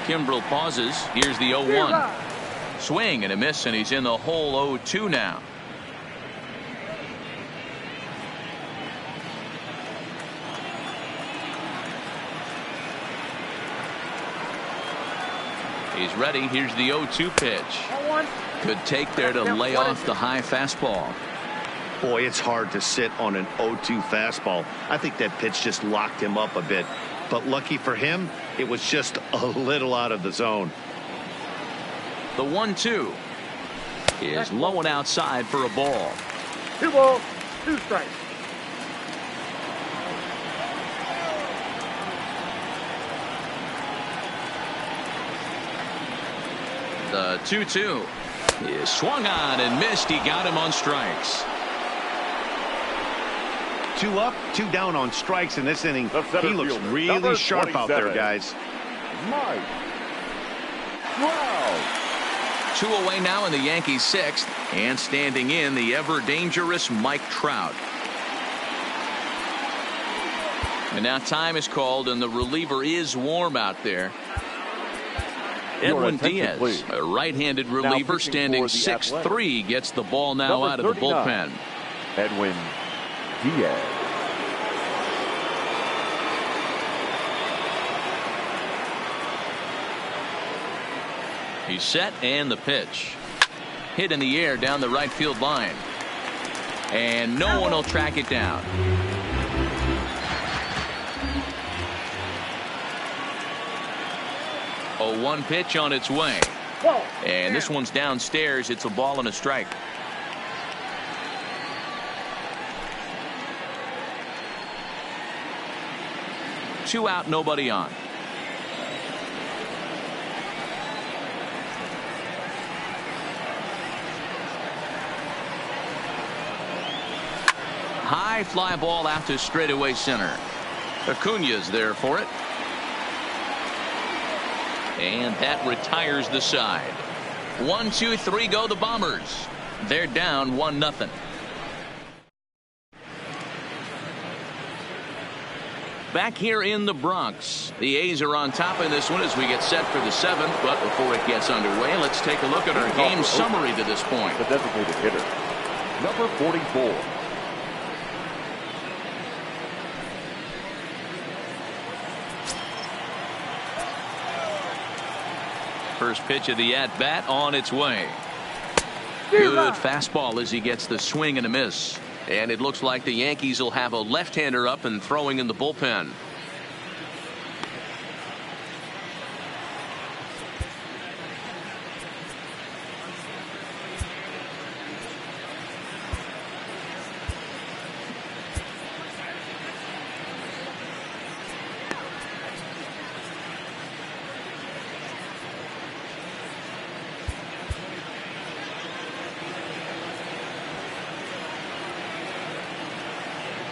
Kimbrel pauses. Here's the 0-1. Swing and a miss, and he's in the hole 0-2 now. He's ready. Here's the 0-2 pitch. Good take there to lay off the high fastball. Boy, it's hard to sit on an 0-2 fastball. I think that pitch just locked him up a bit. But lucky for him, it was just a little out of the zone. The 1-2 is low and outside for a ball. 2 balls, 2 strikes. The 2-2 is swung on and missed. He got him on strikes. 2 up, 2 down on strikes in this inning. He looks really sharp out there, guys. Mike. Wow. 2 away now in the Yankees' 6th, and standing in the ever dangerous Mike Trout. And now time is called, and the reliever is warm out there. Edwin Diaz, a right-handed reliever, standing 6'3", gets the ball now out of the bullpen. Edwin Diaz. He's set, and the pitch. Hit in the air down the right field line. And no one will track it down. A 1 pitch on its way. And this one's downstairs. It's a ball and a strike. Two out, nobody on. High fly ball out to straightaway center. Acuna's there for it. And that retires the side. 1, 2, 3 go the Bombers. They're down 1-0. Back here in the Bronx, the A's are on top in this one as we get set for the 7th. But before it gets underway, let's take a look at our game summary to this point. The designated hitter, number 44. First pitch of the at-bat on its way. Good fastball as he gets the swing and a miss. And it looks like the Yankees will have a left-hander up and throwing in the bullpen.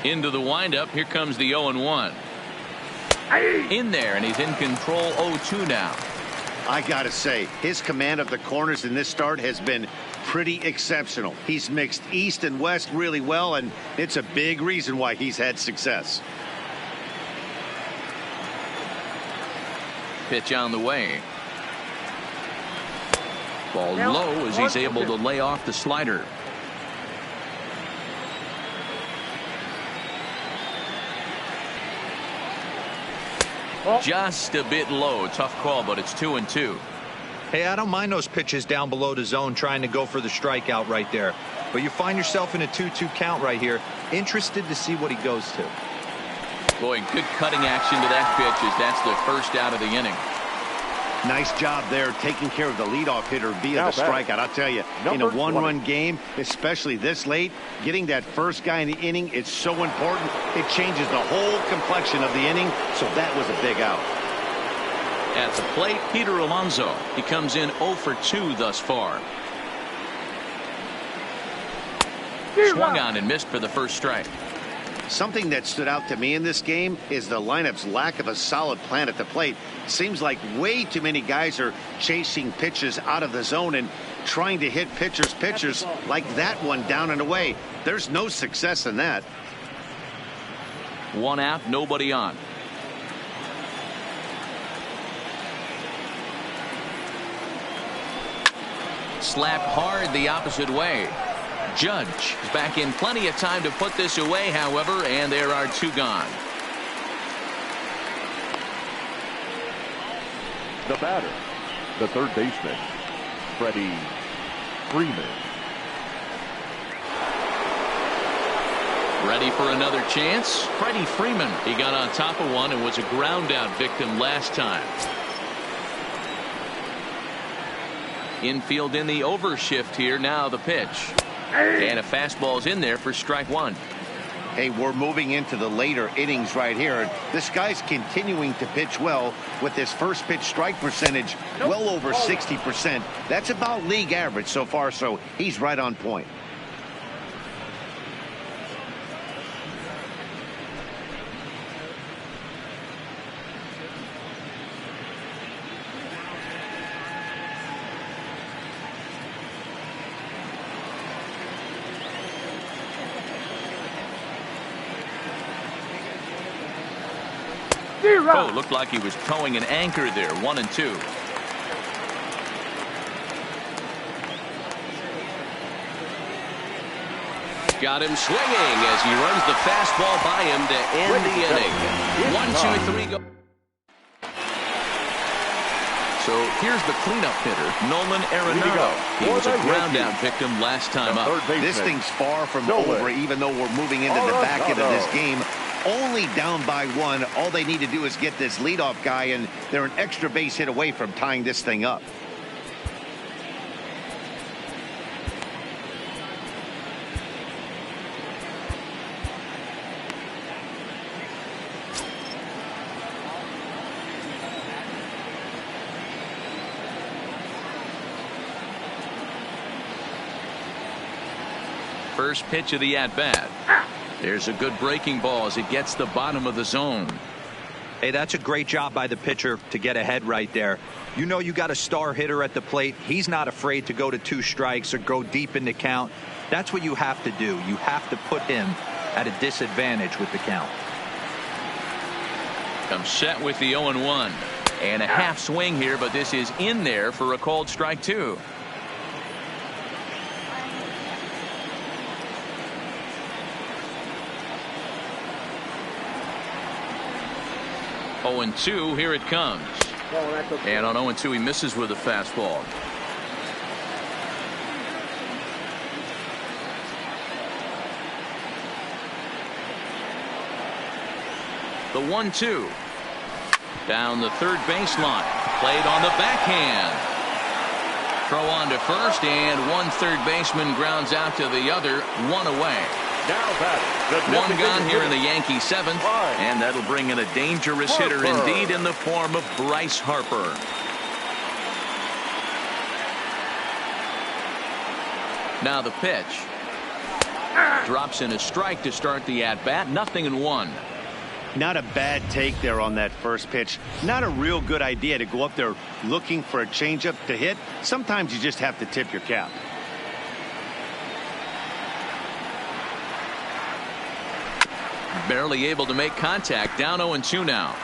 Into the windup. Here comes the 0-1. In there, and he's in control 0-2 now. I gotta say, his command of the corners in this start has been pretty exceptional. He's mixed east and west really well, and it's a big reason why he's had success. Pitch on the way. Ball low as he's able to lay off the slider. Just a bit low. Tough call, but it's 2-2. Hey, I don't mind those pitches down below the zone trying to go for the strikeout right there. But you find yourself in a 2-2 count right here. Interested to see what he goes to. Boy, good cutting action to that pitch as that's the first out of the inning. Nice job there taking care of the leadoff hitter via the strikeout. I'll tell you, in a one-run game, especially this late, getting that first guy in the inning, it's so important. It changes the whole complexion of the inning, so that was a big out. At the plate, Peter Alonso. He comes in 0-2 thus far. Swung on and missed for the first strike. Something that stood out to me in this game is the lineup's lack of a solid plan at the plate. Seems like way too many guys are chasing pitches out of the zone and trying to hit pitchers like that one down and away. There's no success in that. One out, nobody on. Slapped hard the opposite way. Judge is back in plenty of time to put this away, however, and there are two gone. The batter, the third baseman, Freddie Freeman. Ready for another chance? Freddie Freeman. He got on top of one and was a ground out victim last time. Infield in the overshift here. Now the pitch. And a fastball's in there for strike one. Hey, we're moving into the later innings right here. This guy's continuing to pitch well with his first pitch strike percentage well over 60%. That's about league average so far, so he's right on point. Oh, looked like he was towing an anchor there. 1-2. Got him swinging as he runs the fastball by him to end the inning. 1-2-3 go. So here's the cleanup hitter, Nolan Arenado. He was a ground out victim last time up. This thing's far from over, even though we're moving into the back end of this game. Only down by one. All they need to do is get this leadoff guy, and they're an extra base hit away from tying this thing up. First pitch of the at-bat. There's a good breaking ball as it gets the bottom of the zone. Hey, that's a great job by the pitcher to get ahead right there. You know you got a star hitter at the plate. He's not afraid to go to 2 strikes or go deep in the count. That's what you have to do. You have to put him at a disadvantage with the count. Comes set with the 0-1. And a half swing here, but this is in there for a called strike 2. And 2, here it comes. And on 0-2, he misses with a fastball. The 1-2. Down the third baseline. Played on the backhand. Throw on to first, and one third baseman grounds out to the other. One away. One gone here in the Yankee 7th, and that'll bring in a dangerous hitter indeed in the form of Bryce Harper. Now the pitch. Drops in a strike to start the at-bat. 0-1. Not a bad take there on that first pitch. Not a real good idea to go up there looking for a changeup to hit. Sometimes you just have to tip your cap. Barely able to make contact. Down 0-2 now.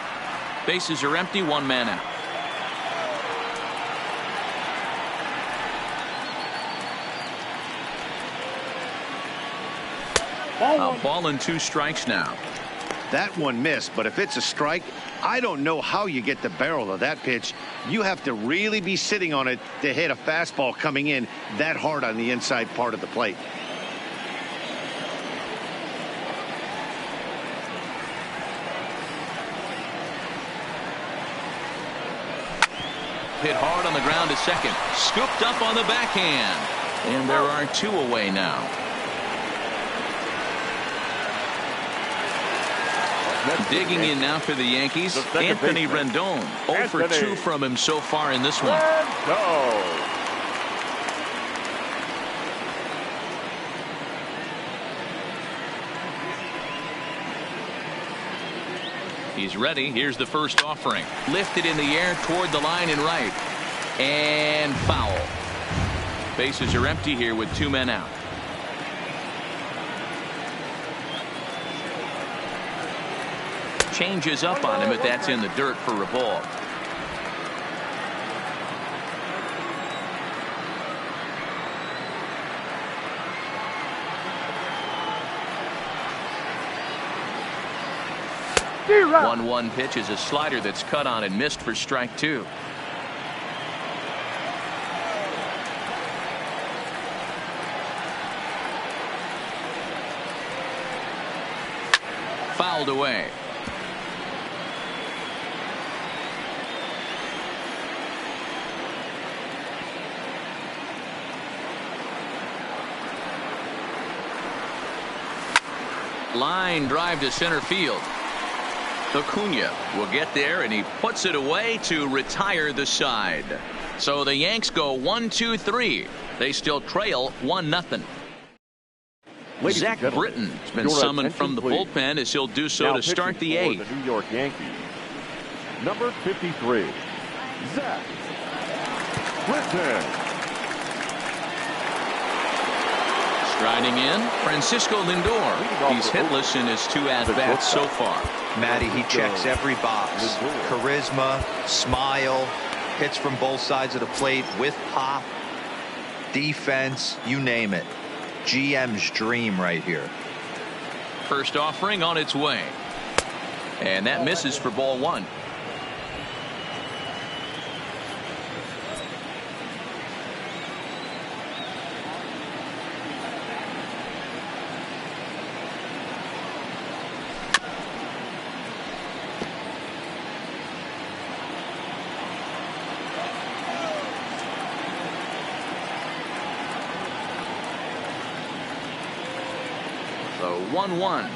Bases are empty. One man out. A ball and 2 strikes now. That one missed, but if it's a strike, I don't know how you get the barrel of that pitch. You have to really be sitting on it to hit a fastball coming in that hard on the inside part of the plate. Hit hard on the ground to second. Scooped up on the backhand. And there are 2 away now. Digging in now for the Yankees, Anthony Rendon. 0 for 2 from him so far in this one. He's ready. Here's the first offering. Lifted in the air toward the line and right. And foul. Bases are empty here with 2 men out. Changes up on him, but that's in the dirt for a ball. Zero. 1-1 pitch is a slider that's cut on and missed for strike 2. Fouled away. Line drive to center field. Acuna will get there, and he puts it away to retire the side. So the Yanks go 1-2-3. They still trail 1-0. Zach Britton has been summoned from the bullpen as he'll do so to start the 8th. The New York Yankees, number 53, Zach Britton. Striding in, Francisco Lindor. He's hitless in his 2 at-bats so far. Matty, he checks every box. Charisma, smile, hits from both sides of the plate with pop, defense, you name it. GM's dream right here. First offering on its way. And that misses for ball 1. So 1-1.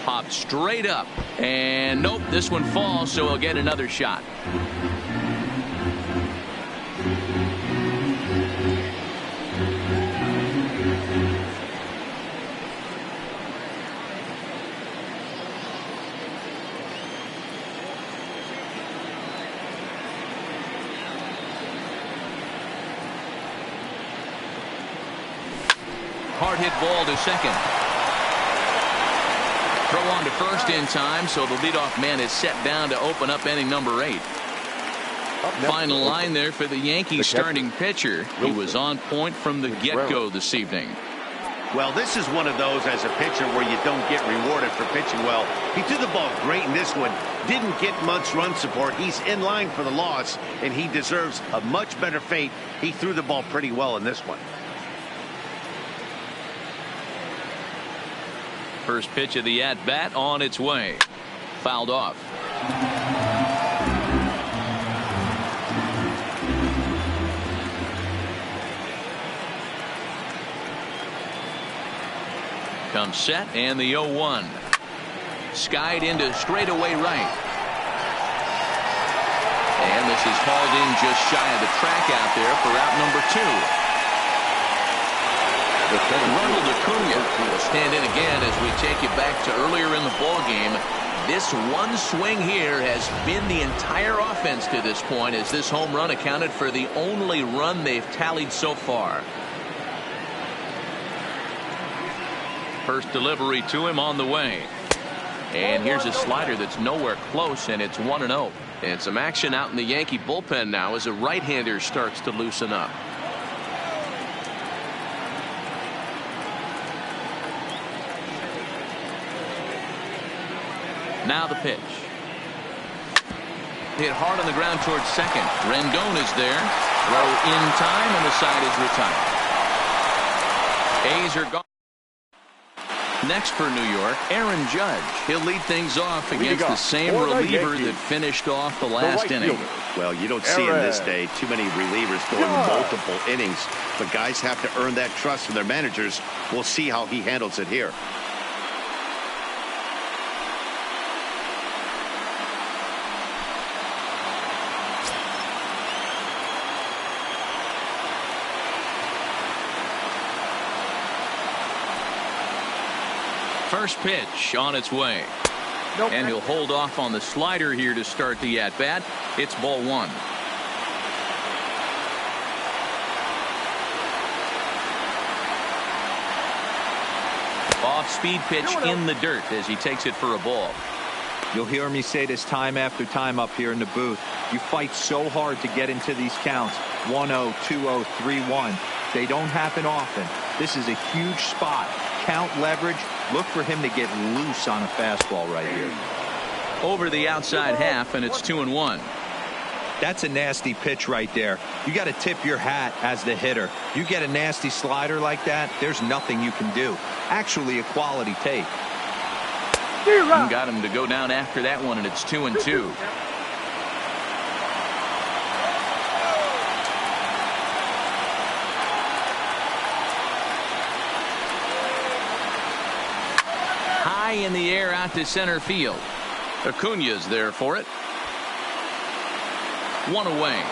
Popped straight up. And nope, this one falls, so he'll get another shot. Hard hit ball to second. Throw on to first in time, so the leadoff man is set down to open up inning number 8. Final line there for the Yankees starting pitcher. He was on point from the get-go this evening. Well, this is one of those as a pitcher where you don't get rewarded for pitching well. He threw the ball great in this one. Didn't get much run support. He's in line for the loss, and he deserves a much better fate. He threw the ball pretty well in this one. First pitch of the at-bat on its way. Fouled off. Comes set, and the 0-1. Skied into straightaway right. And this is hauled in just shy of the track out there for out number 2. Ronald Acuna will stand in again as we take you back to earlier in the ball game. This one swing here has been the entire offense to this point, as this home run accounted for the only run they've tallied so far. First delivery to him on the way. And here's a slider that's nowhere close, and it's 1-0. And some action out in the Yankee bullpen now as a right-hander starts to loosen up. Now the pitch. Hit hard on the ground towards second. Rendon is there. Throw in time, and the side is retired. A's are gone. Next for New York, Aaron Judge. He'll lead things off against the same reliever that finished off the last inning. Well, you don't see in this day too many relievers going multiple innings, but guys have to earn that trust from their managers. We'll see how he handles it here. First pitch on its way. And he'll hold off on the slider here to start the at-bat. It's ball one. Off-speed pitch in the dirt as he takes it for a ball. You'll hear me say this time after time up here in the booth. You fight so hard to get into these counts. 1-0, 2-0, 3-1. They don't happen often. This is a huge spot. Count leverage. Look for him to get loose on a fastball right here. Over the outside half, and it's 2-1. That's a nasty pitch right there. You got to tip your hat as the hitter. You get a nasty slider like that, there's nothing you can do. Actually, a quality take. Got him to go down after that one, and it's 2-2. High in the air out to center field. Acuna's there for it. One away.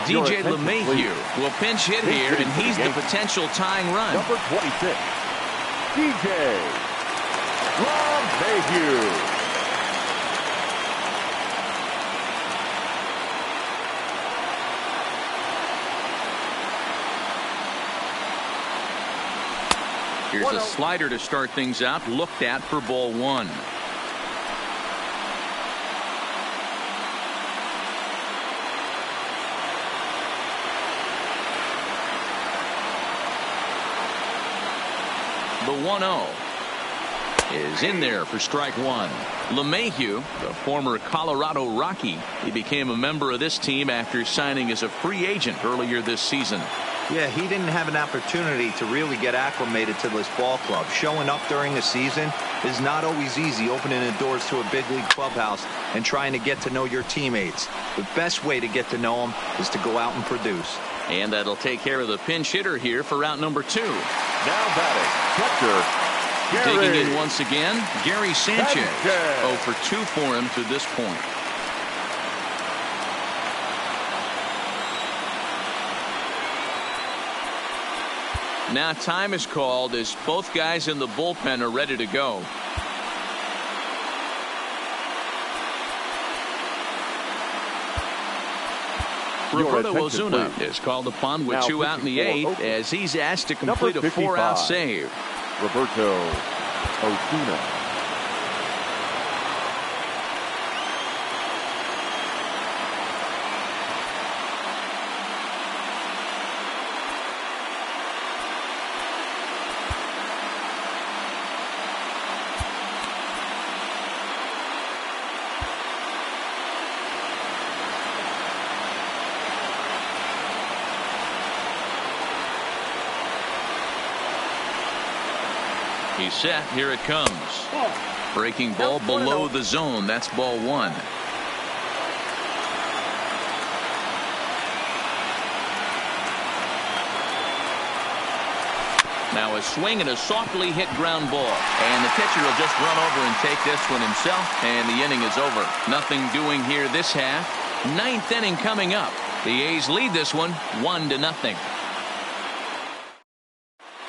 DJ LeMahieu will pinch hit here, and he's the potential tying run. Number 26, DJ LeMahieu. Here's a slider to start things out, looked at for ball one. The 1-0 is in there for strike one. LeMahieu, the former Colorado Rocky, he became a member of this team after signing as a free agent earlier this season. Yeah, he didn't have an opportunity to really get acclimated to this ball club. Showing up during the season is not always easy, opening the doors to a big league clubhouse and trying to get to know your teammates. The best way to get to know them is to go out and produce. And that'll take care of the pinch hitter here for route number two. Now batting, catcher, Digging in once again, Gary Sanchez. 0 for 2 for him to this point. Now time is called as both guys in the bullpen are ready to go. Roberto Ozuna is called upon with 2 out in the 8th as he's asked to complete a 4-out save. Roberto Ozuna. He's set. Here it comes. Breaking ball below the zone. That's ball 1. Now a swing and a softly hit ground ball. And the pitcher will just run over and take this one himself. And the inning is over. Nothing doing here this half. Ninth inning coming up. The A's lead this one 1-0.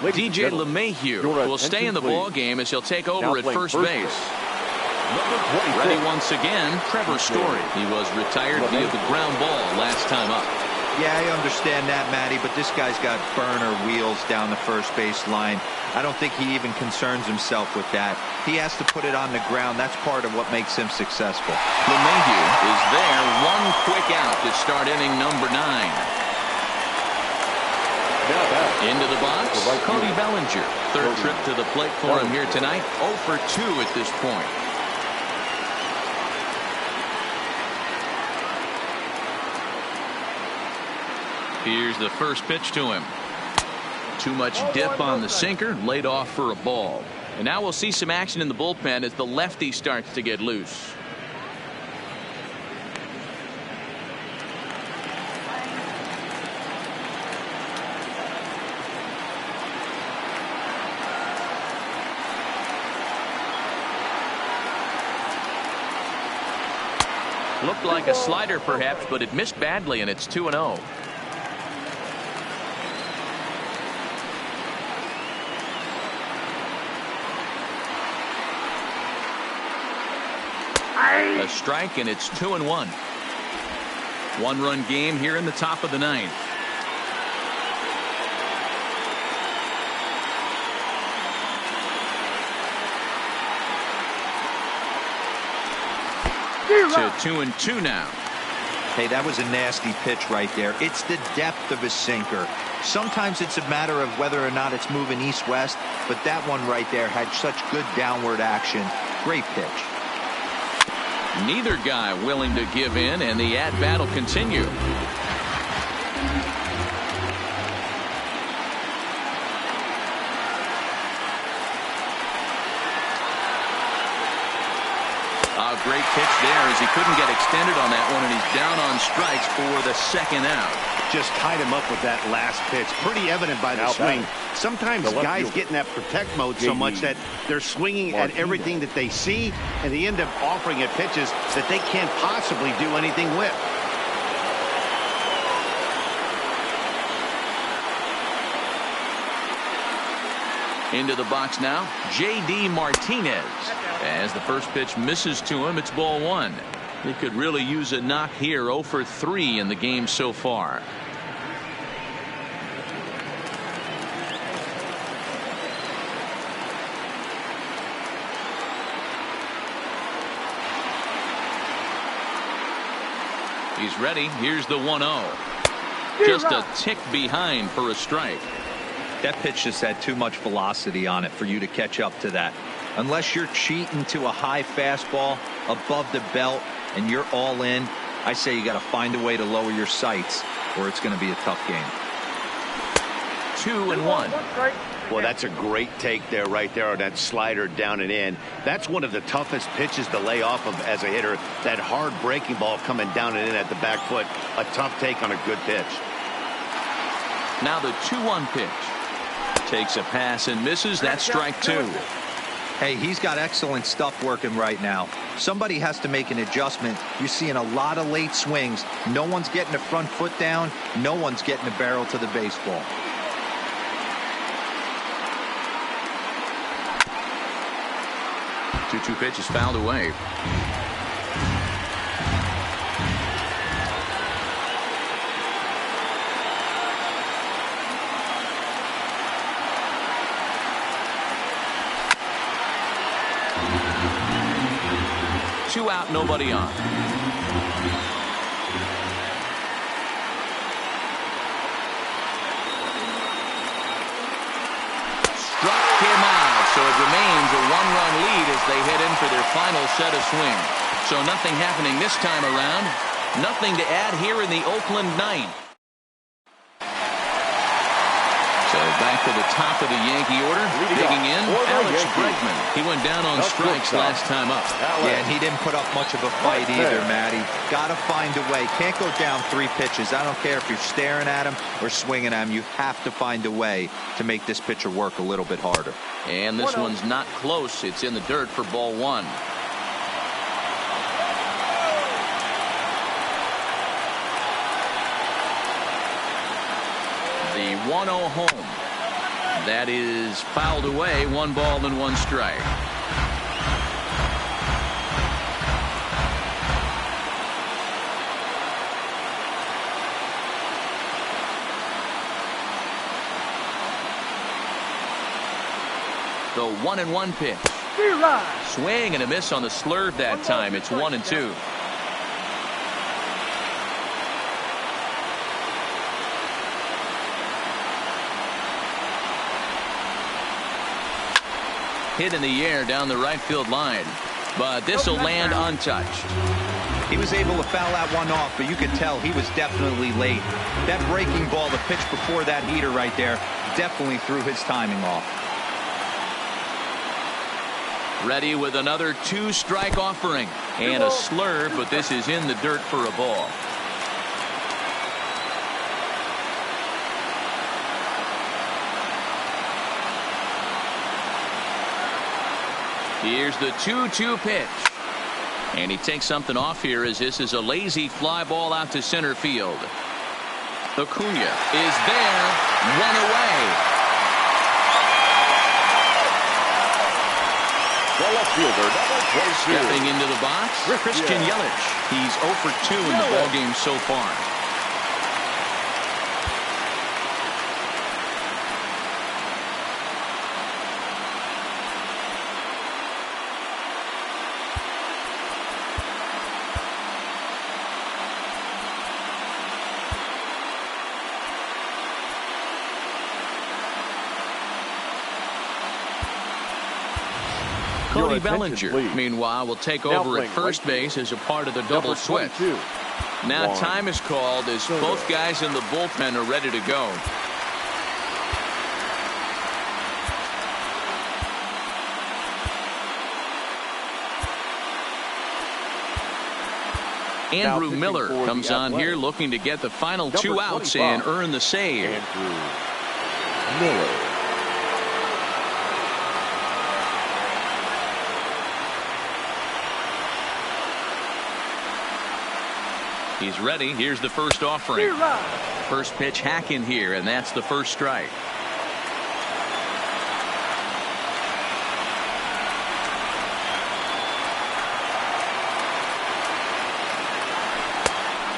DJ LeMahieu will stay in the ball game as he'll take over at first base. Ready once again, Trevor Story. He was retired via the ground ball last time up. Yeah, I understand that, Matty, but this guy's got burner wheels down the first base line. I don't think he even concerns himself with that. He has to put it on the ground. That's part of what makes him successful. LeMahieu is there. One quick out to start inning number 9. Into the box, Cody Bellinger. Third trip to the plate for him here tonight. 0 for 2 at this point. Here's the first pitch to him. Too much dip on the sinker, laid off for a ball. And now we'll see some action in the bullpen as the lefty starts to get loose. Looked like a slider perhaps, but it missed badly, and it's 2-0. A strike, and it's 2-1. One-run game here in the top of the 9th. To 2-2 now. Hey, that was a nasty pitch right there. It's the depth of his sinker. Sometimes it's a matter of whether or not it's moving east-west, but that one right there had such good downward action. Great pitch. Neither guy willing to give in, and the at-bat will continue. A great pitch there as he couldn't get extended on that one, and he's down on strikes for the second out. Just tied him up with that last pitch. Pretty evident by the swing. Sometimes guys get in that protect mode so much that they're swinging at everything that they see, and they end up offering at pitches that they can't possibly do anything with. Into the box now, J.D. Martinez. As the first pitch misses to him, it's ball 1. He could really use a knock here. 0 for 3 in the game so far. He's ready. Here's the 1-0. Just a tick behind for a strike. That pitch just had too much velocity on it for you to catch up to that. Unless you're cheating to a high fastball above the belt and you're all in, I say you got to find a way to lower your sights or it's going to be a tough game. 2-1. Well, that's a great take there, right there on that slider down and in. That's one of the toughest pitches to lay off of as a hitter. That hard breaking ball coming down and in at the back foot. A tough take on a good pitch. Now the 2-1 pitch. Takes a pass and misses. That's strike 2. Hey, he's got excellent stuff working right now. Somebody has to make an adjustment. You're seeing a lot of late swings. No one's getting the front foot down. No one's getting the barrel to the baseball. Two pitch is fouled away. Two out, nobody on. Struck him out, so it remains a one-run lead as they head in for their final set of swings. So nothing happening this time around. Nothing to add here in the Oakland ninth. So back to the top of the Yankee order. Digging in, Alex Bregman. He went down on strikes last time up. Yeah, and he didn't put up much of a fight either, Matty. Got to find a way. Can't go down 3 pitches. I don't care if you're staring at him or swinging at him. You have to find a way to make this pitcher work a little bit harder. And this one's not close. It's in the dirt for ball 1. 1-0 home. That is fouled away. 1 ball and 1 strike. The 1-1 pitch. Swing and a miss on the slurve that time. It's 1-2. Hit in the air down the right field line, but this will land untouched. He was able to foul that one off, but you could tell he was definitely late. That breaking ball, the pitch before that heater right there, definitely threw his timing off. Ready with another 2-strike offering and a slurve, but this is in the dirt for a ball. Here's the 2-2 pitch. And he takes something off here as this is a lazy fly ball out to center field. Acuna is there. 1 away. The left fielder, number 22. Stepping into the box, Christian Yelich. He's 0 for 2 in the ballgame so far. Cody Bellinger, meanwhile, will take over at first base as a part of the double switch. Now time is called as both guys in the bullpen are ready to go. Andrew Miller comes on here looking to get the final 2 outs and earn the save. Andrew Miller. He's ready. Here's the first offering. First pitch hack in here, and that's the first strike.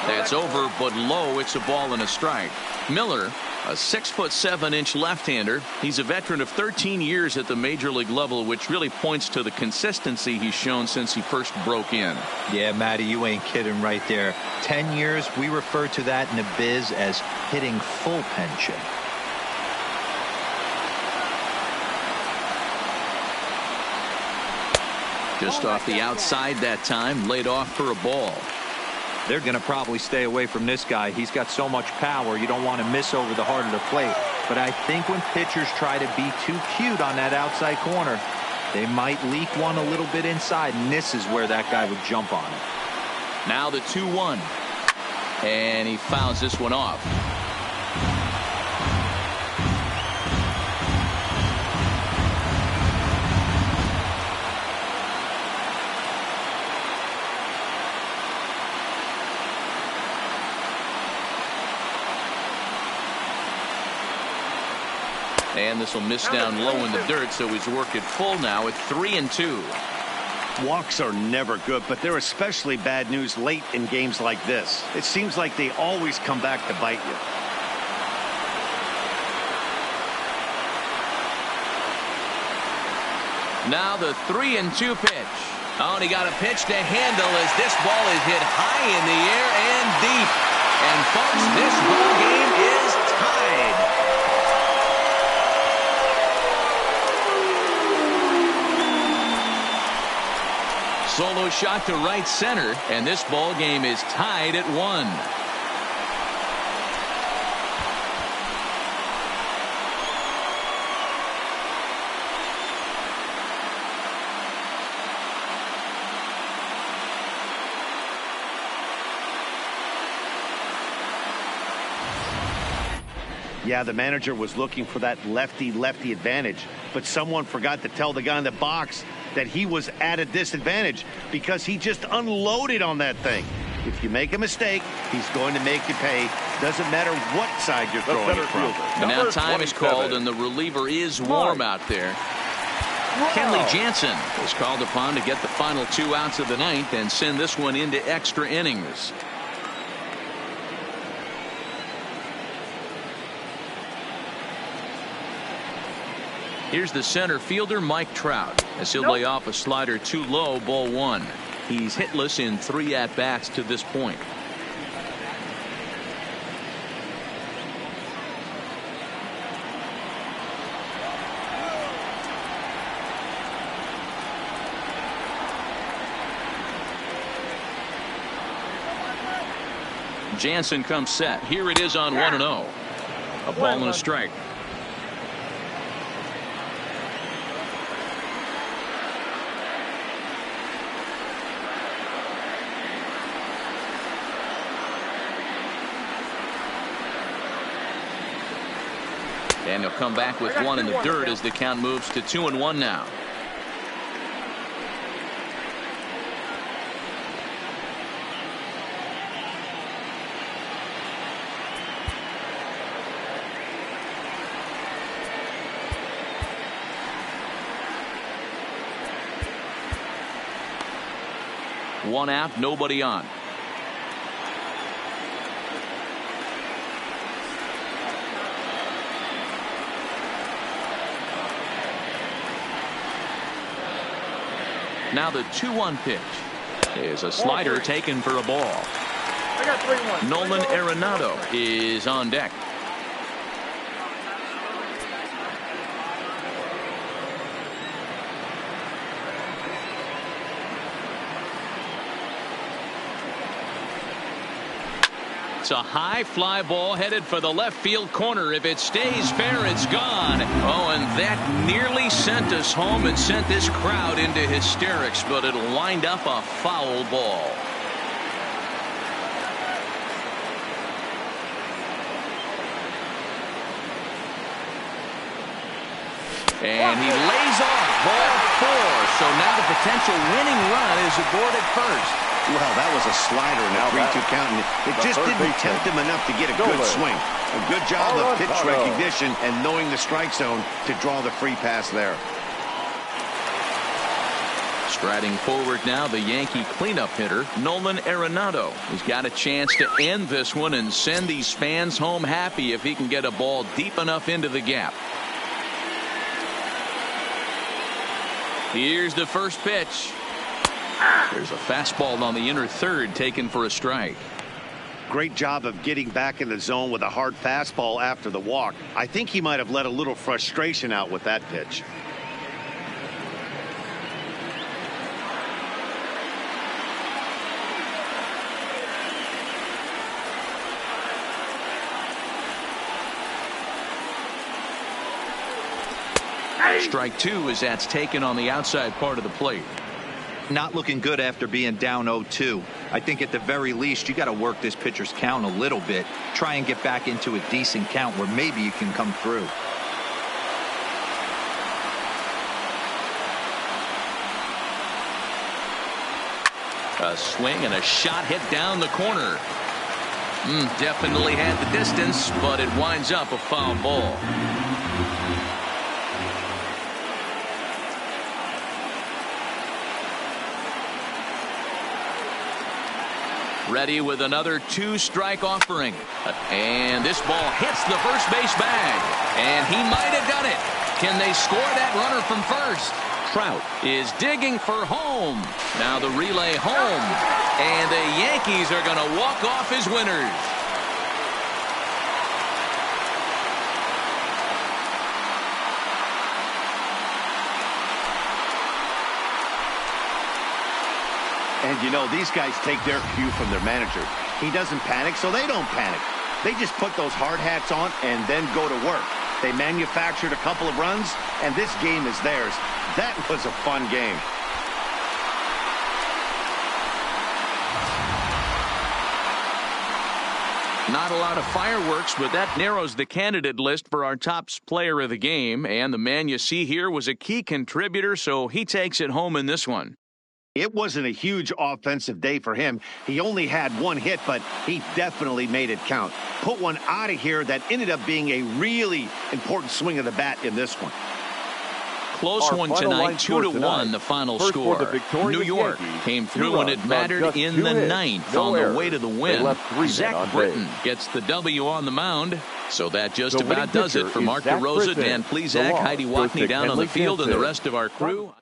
That's over, but low. It's a ball and a strike. Miller, a 6'7" left-hander. He's a veteran of 13 years at the major league level, which really points to the consistency he's shown since he first broke in. Yeah, Matty, you ain't kidding right there. 10 years, we refer to that in the biz as hitting full pension. Just off the outside that time, laid off for a ball. They're going to probably stay away from this guy. He's got so much power, you don't want to miss over the heart of the plate. But I think when pitchers try to be too cute on that outside corner, they might leak one a little bit inside, and this is where that guy would jump on it. Now the 2-1. And he fouls this one off. And this will miss down low in the dirt, so he's worked it full now at 3-2. Walks are never good, but they're especially bad news late in games like this. It seems like they always come back to bite you. Now the 3-2 pitch. Oh, and he got a pitch to handle as this ball is hit high in the air and deep. And folks, this ball game is tied. Solo shot to right center, and this ball game is tied at 1. Yeah, the manager was looking for that lefty-lefty advantage, but someone forgot to tell the guy in the box that he was at a disadvantage because he just unloaded on that thing. If you make a mistake, he's going to make you pay. Doesn't matter what side you're throwing it from. And now time is called, and the reliever is warm out there. Kenley Jansen is called upon to get the final 2 outs of the ninth and send this one into extra innings. Here's the center fielder, Mike Trout, as he'll lay off a slider too low, ball 1. He's hitless in 3 at-bats to this point. Jansen comes set. Here it is on 1-0. A ball and a strike. And he'll come back with one in the dirt as the count moves to 2-1 now. One out, nobody on. Now the 2-1 pitch is a slider taken for a ball. I got 3-1. Nolan Arenado is on deck. It's a high fly ball headed for the left field corner. If it stays fair, it's gone. Oh, and that nearly sent us home and sent this crowd into hysterics, but it'll wind up a foul ball. And he lays off ball 4. So now the potential winning run is aboard at first. Well, that was a slider in a 3-2 count, and it just didn't tempt him enough to get a good swing. A good job of pitch recognition and knowing the strike zone to draw the free pass there. Striding forward now, the Yankee cleanup hitter, Nolan Arenado. He's got a chance to end this one and send these fans home happy if he can get a ball deep enough into the gap. Here's the first pitch. There's a fastball on the inner third taken for a strike. Great job of getting back in the zone with a hard fastball after the walk. I think he might have let a little frustration out with that pitch. Strike 2 as that's taken on the outside part of the plate. Not looking good after being down 0-2. I think at the very least you got to work this pitcher's count a little bit. Try and get back into a decent count where maybe you can come through. A swing and a shot hit down the corner. Definitely had the distance, but it winds up a foul ball. Ready with another 2-strike offering. And this ball hits the first base bag. And he might have done it. Can they score that runner from first? Trout is digging for home. Now the relay home. And the Yankees are going to walk off as winners. And you know, these guys take their cue from their manager. He doesn't panic, so they don't panic. They just put those hard hats on and then go to work. They manufactured a couple of runs, and this game is theirs. That was a fun game. Not a lot of fireworks, but that narrows the candidate list for our top player of the game. And the man you see here was a key contributor, so he takes it home in this one. It wasn't a huge offensive day for him. He only had one hit, but he definitely made it count. Put one out of here that ended up being a really important swing of the bat in this one. Close one tonight, 2-1 the final score. New York came through when it mattered in the ninth on the way to the win. Zach Britton gets the W on the mound. So that just about does it for Mark DeRosa, Dan Plesac, Heidi Wackney down on the field, and the rest of our crew.